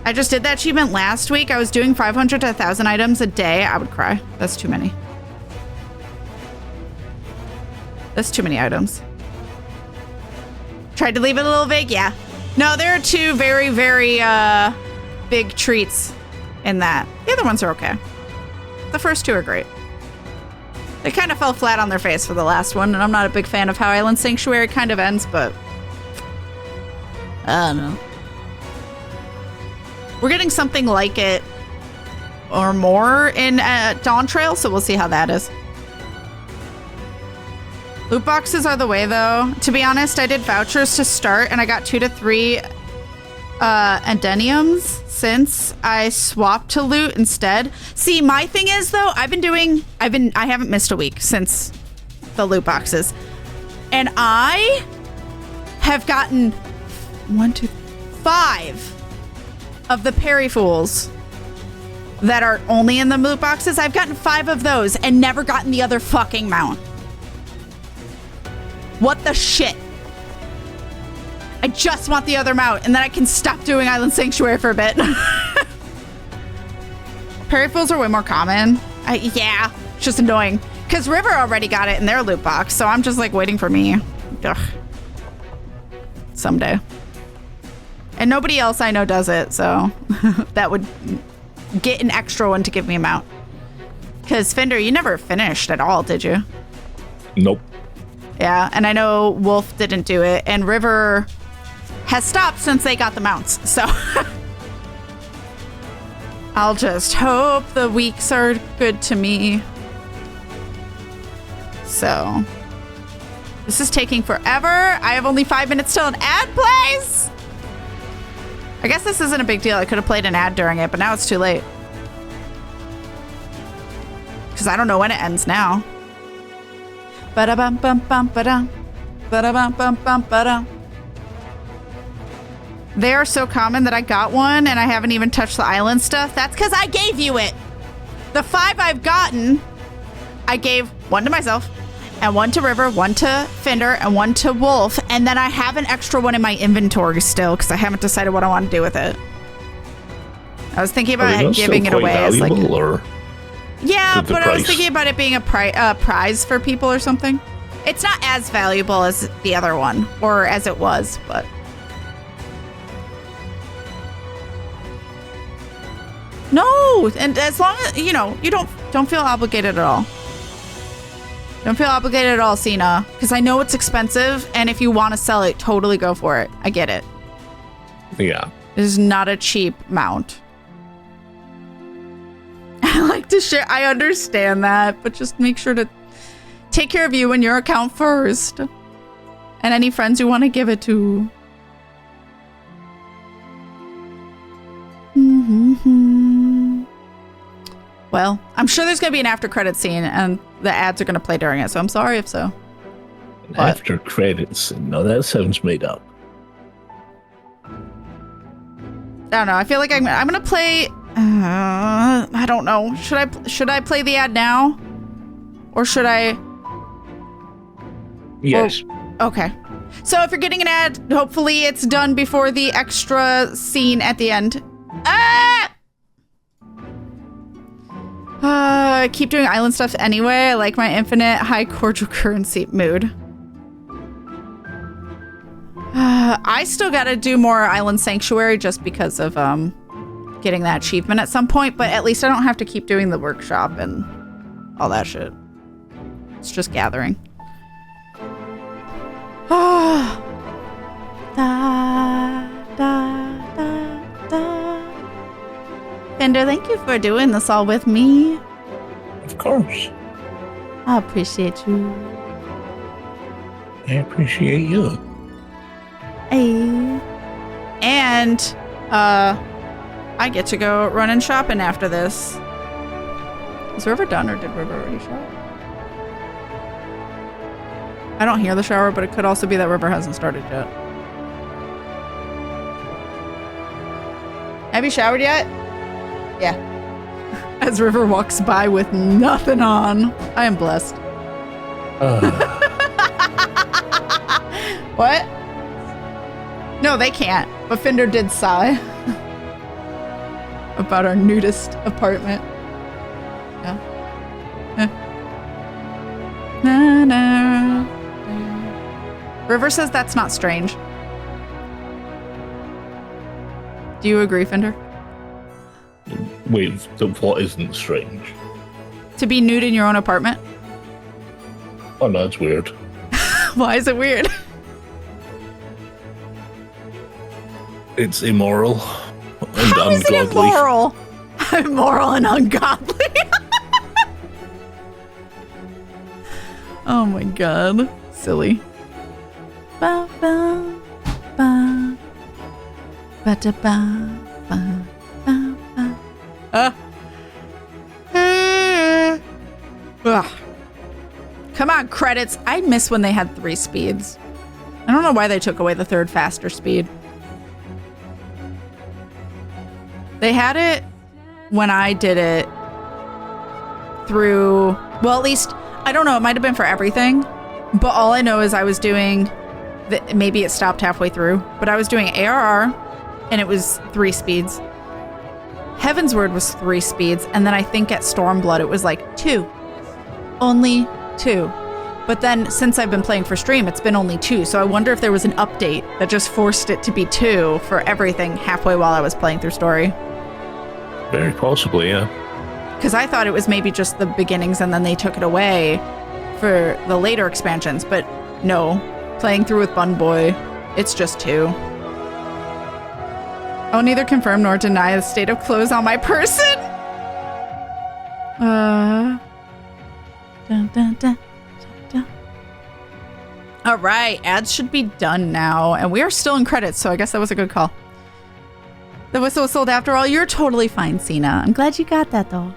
I just did that achievement last week. I was doing 500 to 1,000 items a day. I would cry. That's too many. That's too many items. Tried to leave it a little vague, yeah. No, there are two very, very big treats in that. The other ones are okay. The first two are great. They kind of fell flat on their face for the last one, and I'm not a big fan of how Island Sanctuary kind of ends, but I don't know. We're getting something like it or more in Dawn Trail, so we'll see how that is. Loot boxes are the way, though. To be honest, I did vouchers to start, and I got 2 to 3 Endeniums since I swapped to loot instead. See, my thing is, though, I haven't missed a week since the loot boxes, and I have gotten 5 of the Parry Fools that are only in the loot boxes. I've gotten 5 of those and never gotten the other fucking mount. What the shit? I just want the other mount, and then I can stop doing Island Sanctuary for a bit. Parry Fools are way more common. Yeah, it's just annoying. Because River already got it in their loot box, so I'm just like waiting for me. Ugh. Someday. And nobody else I know does it, so that would get an extra one to give me a mount. Because Fender, you never finished at all, did you? Nope. Yeah, and I know Wolf didn't do it, and River has stopped since they got the mounts, so I'll just hope the weeks are good to me. So this is taking forever. I have only 5 minutes till an ad plays. I guess this isn't a big deal. I could have played an ad during it, but now it's too late. Because I don't know when it ends now. Ba-da-bum-bum-bum-ba-dum. Ba-da-bum-bum-bum-ba-dum. They are so common that I got one and I haven't even touched the island stuff. That's because I gave you it. The 5 I've gotten, I gave one to myself and one to River, one to Fender, and one to Wolf. And then I have an extra one in my inventory still because I haven't decided what I want to do with it. I was thinking about giving it away as like... Yeah, but I was thinking about it being a prize for people or something. It's not as valuable as the other one, or as it was, but... No! And as long as, you know, you don't feel obligated at all. Don't feel obligated at all, Cena. Because I know it's expensive, and if you want to sell it, totally go for it. I get it. Yeah. This is not a cheap mount. I like to share. I understand that, but just make sure to take care of you and your account first. And any friends you want to give it to. Well, I'm sure there's going to be an after credit scene and the ads are going to play during it, so I'm sorry if so. An after credits scene? No, that sounds made up. I don't know. I feel like I'm going to play... I don't know. Should I play the ad now? Or should I... Yes. Okay. So if you're getting an ad, hopefully it's done before the extra scene at the end. Keep doing island stuff anyway. I like my infinite high cordial currency mood. I still gotta do more Island Sanctuary just because of getting that achievement at some point, but at least I don't have to keep doing the workshop and all that shit. It's just gathering. Da, da, da, da. Fender, thank you for doing this all with me. Of course. I appreciate you. I appreciate you. Hey. And I get to go running shopping after this. Is River done or did River already shower? I don't hear the shower, but it could also be that River hasn't started yet. Have you showered yet? Yeah. As River walks by with nothing on. I am blessed. What? No, they can't. But Fender did sigh about our nudist apartment. Yeah. Na, na. River says that's not strange. Do you agree, Fender? Wait, what isn't strange? To be nude in your own apartment? Oh, no, it's weird. Why is it weird? It's immoral and How is it ungodly. immoral? Immoral and ungodly. Oh my god. Silly. Ba, ba, ba. Ba, da, ba, ba, ba, ba. Ugh. Come on, credits. I miss when they had 3 speeds. I don't know why they took away the 3rd faster speed. They had it when I did it through, well, at least, I don't know, it might have been for everything, but all I know is I was doing, maybe it stopped halfway through, but I was doing ARR, and it was 3 speeds. Heavensward was 3 speeds, and then I think at Stormblood it was like 2. Only 2. But then, since I've been playing for stream, it's been only 2, so I wonder if there was an update that just forced it to be 2 for everything halfway while I was playing through story. Very possibly, yeah. Because I thought it was maybe just the beginnings and then they took it away for the later expansions, but no. Playing through with Bun Boy, it's just 2. I'll neither confirm nor deny the state of clothes on my person. Dun, dun, dun, dun, dun. All right, ads should be done now, and we are still in credits, so I guess that was a good call. The whistle was sold after all. You're totally fine, Cena. I'm glad you got that, though.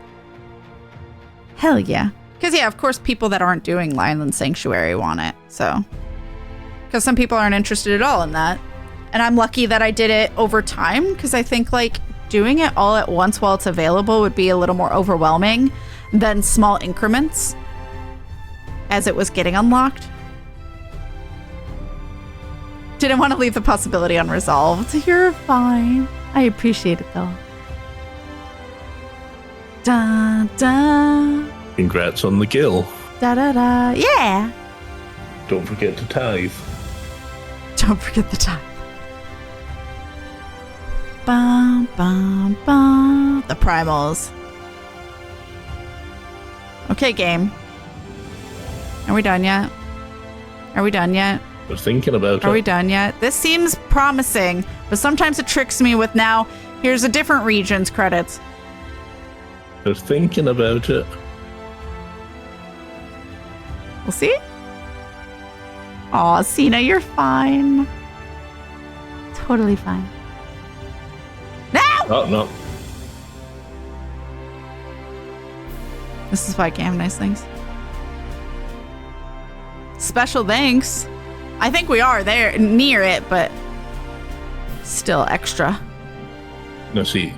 Hell yeah. Because, yeah, of course, people that aren't doing Island Sanctuary want it, so. Because some people aren't interested at all in that. and I'm lucky that I did it over time, because I think like doing it all at once while it's available would be a little more overwhelming than small increments as it was getting unlocked. Didn't want to leave the possibility unresolved. You're fine. I appreciate it though. Da da. Congrats on the gill. Da da da. Yeah. Don't forget to tithe. Don't forget the time. Bum, bum, bum. The primals. Okay, game. Are we done yet? Are we done yet? We're thinking about it. Are we done yet? This seems promising, but sometimes it tricks me with now, here's a different region's credits. We're thinking about it. We'll see. Aw, Cena, you're fine. Totally fine. No! Oh, no. This is why I can't have nice things. Special thanks. I think we are there, near it, but still extra. No, see.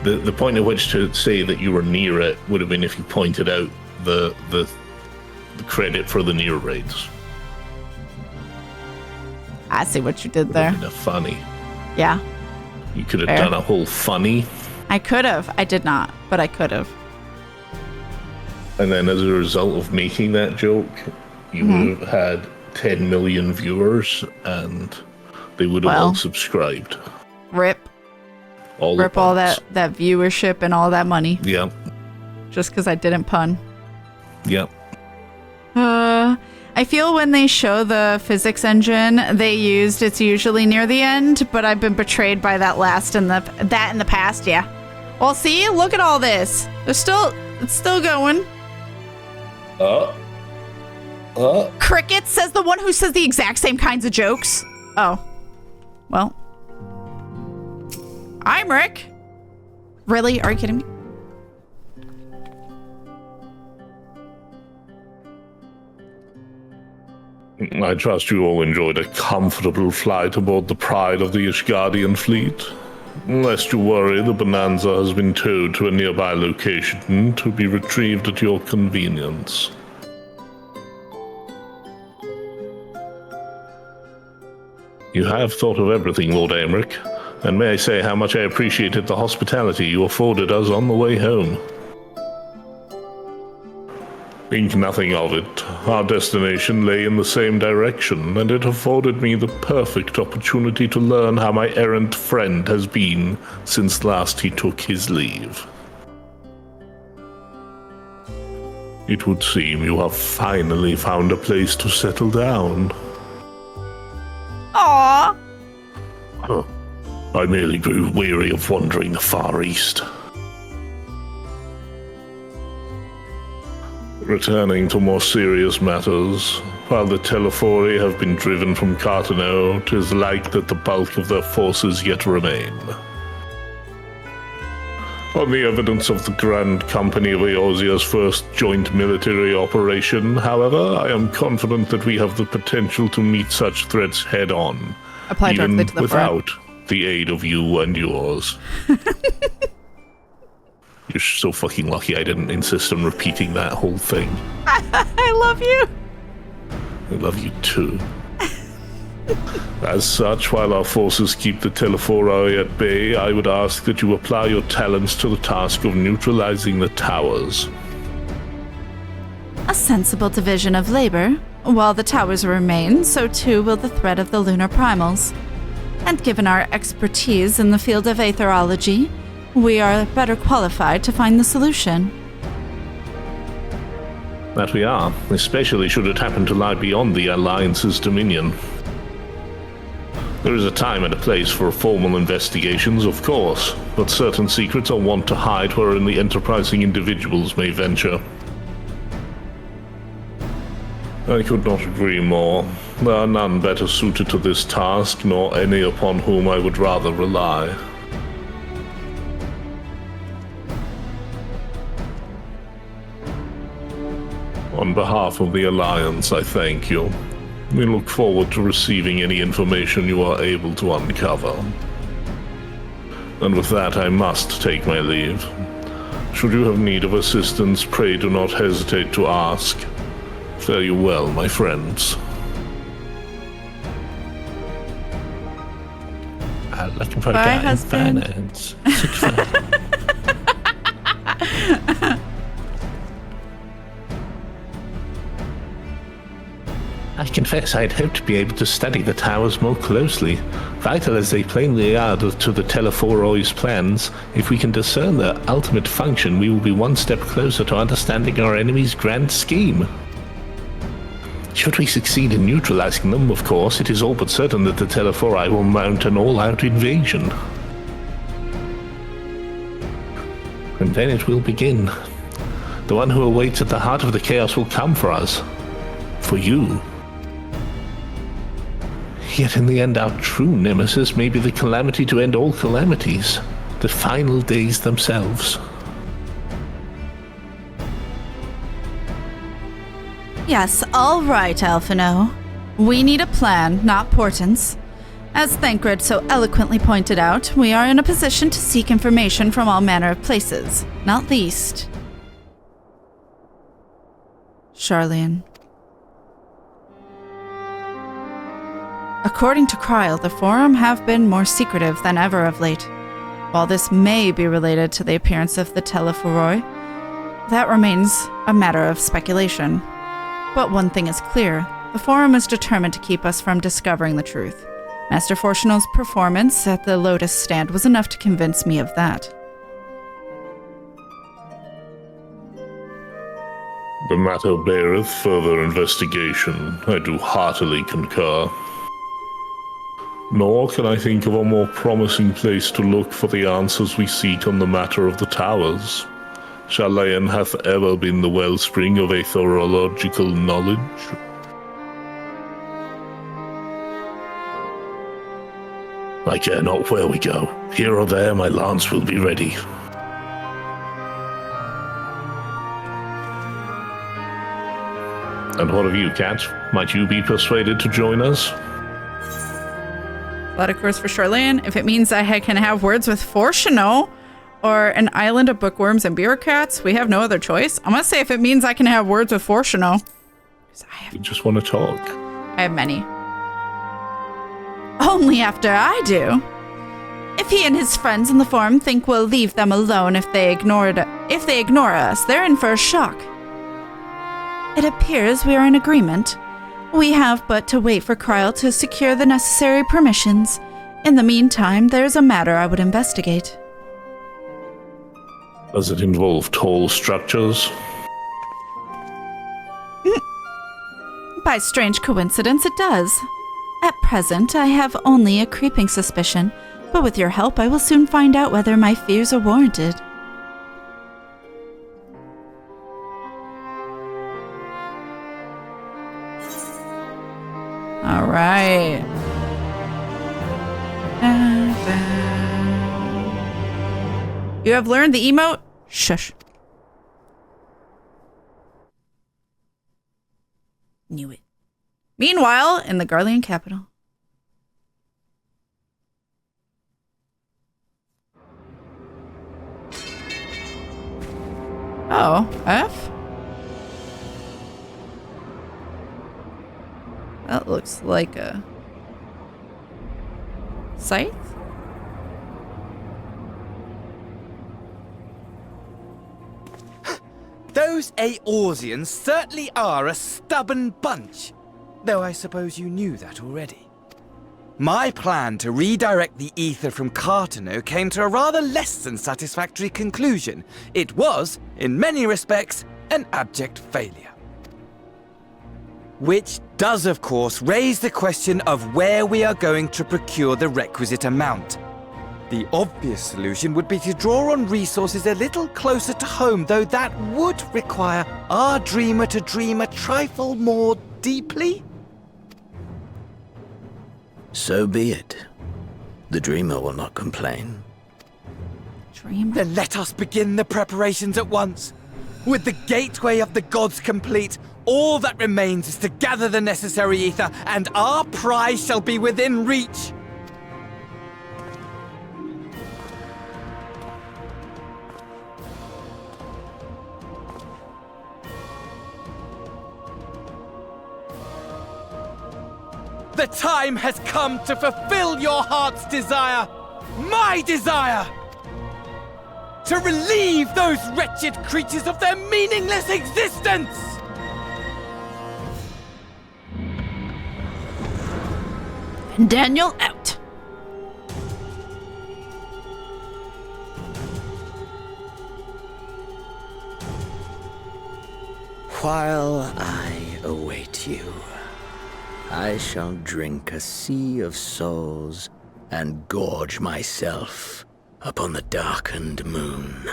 The point at which to say that you were near it would have been if you pointed out the credit for the near raids. I see what you did there. Would have been a funny. Yeah. You could have Fair. done a whole funny. I could have. I did not, but I could have. And then as a result of making that joke, you would have had 10 million viewers and they would have all subscribed. Rip. Rip all that viewership and all that money. Yeah. Just because I didn't pun. Yeah. I feel when they show the physics engine they used, it's usually near the end, but I've been betrayed by that in the past, yeah. Well, see, look at all this. It's still going. Cricket, says the one who says the exact same kinds of jokes. Oh. Well. I'm Rick. Really? Are you kidding me? I trust you all enjoyed a comfortable flight aboard the pride of the Ishgardian fleet. Lest you worry, the Bonanza has been towed to a nearby location to be retrieved at your convenience. You have thought of everything, Lord Aymeric, and may I say how much I appreciated the hospitality you afforded us on the way home. Think nothing of it. Our destination lay in the same direction, and it afforded me the perfect opportunity to learn how my errant friend has been since last he took his leave. It would seem you have finally found a place to settle down. Aww. I merely grew weary of wandering the Far East. Returning to more serious matters, while the Telefori have been driven from Fourchenault, 'tis like that the bulk of their forces yet remain. On the evidence of the Grand Company of Eorzea's first joint military operation, however, I am confident that we have the potential to meet such threats head-on, Apply even directly to the without the aid of you and yours. You're so fucking lucky I didn't insist on repeating that whole thing. I love you. I love you too. As such, while our forces keep the Telefori at bay, I would ask that you apply your talents to the task of neutralizing the towers. A sensible division of labor. While the towers remain, so too will the threat of the lunar primals. And given our expertise in the field of aetherology, we are better qualified to find the solution. That we are, especially should it happen to lie beyond the Alliance's dominion. There is a time and a place for formal investigations, of course, but certain secrets are wont to hide wherein the enterprising individuals may venture. I could not agree more. There are none better suited to this task, nor any upon whom I would rather rely. On behalf of the Alliance, I thank you. We look forward to receiving any information you are able to uncover. And with that, I must take my leave. Should you have need of assistance, pray do not hesitate to ask. Fare you well, my friends. Looking for a Bye, guy husband. in finance. I confess I'd hoped to be able to study the towers more closely. Vital as they plainly are to the Telephoroi's plans, if we can discern their ultimate function, we will be one step closer to understanding our enemy's grand scheme. Should we succeed in neutralizing them, of course, it is all but certain that the Telephori will mount an all-out invasion. And then it will begin. The one who awaits at the heart of the chaos will come for us. For you. Yet in the end, our true nemesis may be the calamity to end all calamities. The final days themselves. Yes, all right, Alphino. We need a plan, not portents. As Thancred so eloquently pointed out, we are in a position to seek information from all manner of places, not least Charlian. According to Kryl, the Forum have been more secretive than ever of late. While this may be related to the appearance of the Telephoroi, that remains a matter of speculation. But one thing is clear, the Forum is determined to keep us from discovering the truth. Master Fourchenault's performance at the Lotus Stand was enough to convince me of that. The matter beareth further investigation. I do heartily concur. Nor can I think of a more promising place to look for the answers we seek on the matter of the towers. Charlian hath ever been the wellspring of aetherological knowledge. I care not where we go. Here or there, my lance will be ready. And what of you, Kat? Might you be persuaded to join us? A lot of course for Charlian. If it means I can have words with Fourchenault or an island of bookworms and bureaucrats, we have no other choice. I'm gonna say if it means I can have words with Fourchenault. We just want to talk. I have many. Only after I do. If he and his friends in the Forum think we'll leave them alone if they ignore us, they're in for a shock. It appears we are in agreement. We have but to wait for Kryl to secure the necessary permissions. In the meantime, there's a matter I would investigate. Does it involve tall structures? By strange coincidence, it does. At present, I have only a creeping suspicion, but with your help, I will soon find out whether my fears are warranted. All right. You have learned the emote? Shush. Knew it. Meanwhile, in the Garlean capital. Oh, F? That looks like a scythe? Those Eorzeans certainly are a stubborn bunch. Though I suppose you knew that already. My plan to redirect the ether from KatFTWynn came to a rather less than satisfactory conclusion. It was, in many respects, an abject failure. Which does, of course, raise the question of where we are going to procure the requisite amount. The obvious solution would be to draw on resources a little closer to home, though that would require our dreamer to dream a trifle more deeply. So be it. The dreamer will not complain. Then let us begin the preparations at once. With the gateway of the gods complete, all that remains is to gather the necessary ether, and our prize shall be within reach. The time has come to fulfill your heart's desire, my desire! To relieve those wretched creatures of their meaningless existence! And Daniel out. While I await you, I shall drink a sea of souls and gorge myself upon the darkened moon.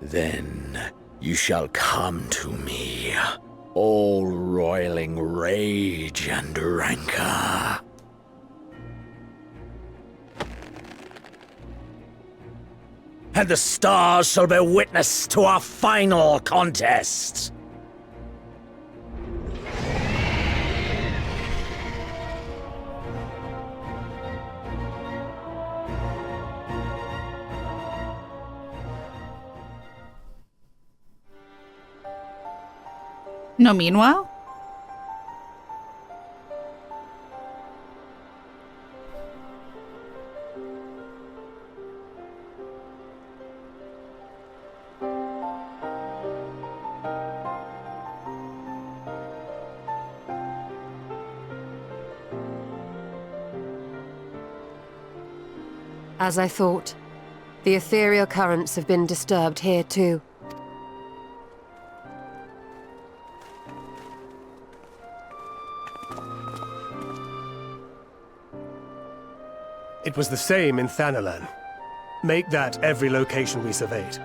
Then you shall come to me, all roiling rage and rancor. And the stars shall bear witness to our final contest. No, meanwhile? As I thought, the ethereal currents have been disturbed here too. It was the same in Thanalan. Make that every location we surveyed.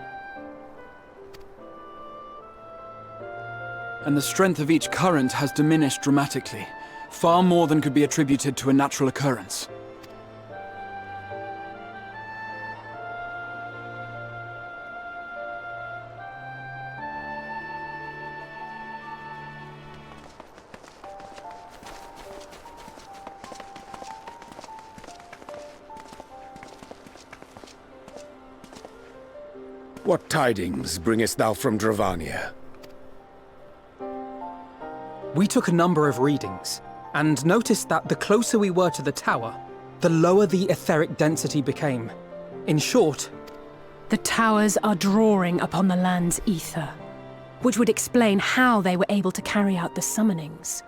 And the strength of each current has diminished dramatically, far more than could be attributed to a natural occurrence. What tidings bringest thou from Dravania? We took a number of readings, and noticed that the closer we were to the tower, the lower the etheric density became. In short, the towers are drawing upon the land's ether, which would explain how they were able to carry out the summonings.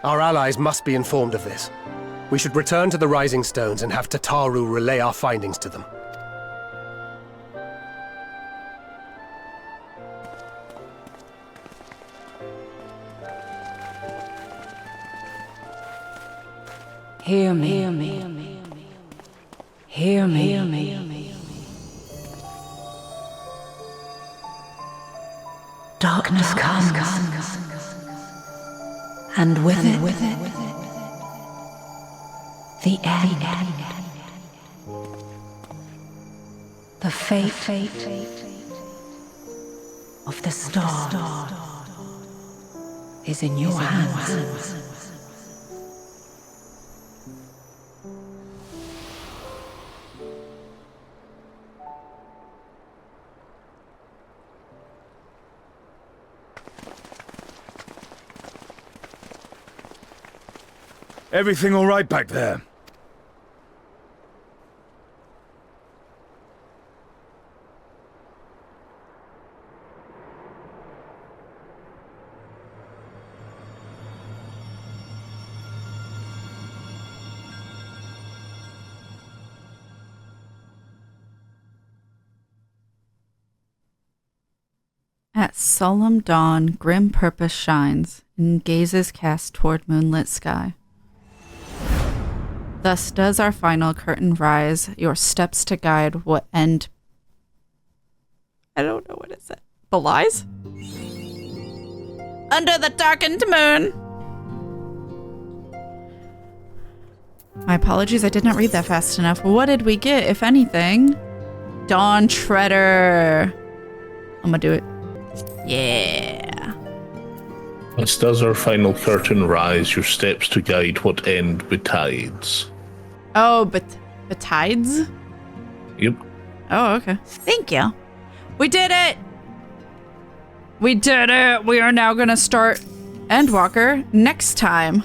Our allies must be informed of this. We should return to the Rising Stones and have Tataru relay our findings to them. Hear me. Hear me. Hear me. Hear me. Darkness comes. And with it, the end. The fate of the star is in your hands. Everything all right back there? At solemn dawn, grim purpose shines, and gazes cast toward moonlit sky. Thus does our final curtain rise, your steps to guide what end... I don't know what it said. The lies? Under the darkened moon. My apologies, I did not read that fast enough. What did we get, if anything? Dawn Treader. I'm gonna do it. Yeah. As does our final curtain rise, your steps to guide what end betides. Oh, betides? Yep. Oh, okay. Thank you. We did it! We did it! We are now gonna start Endwalker next time.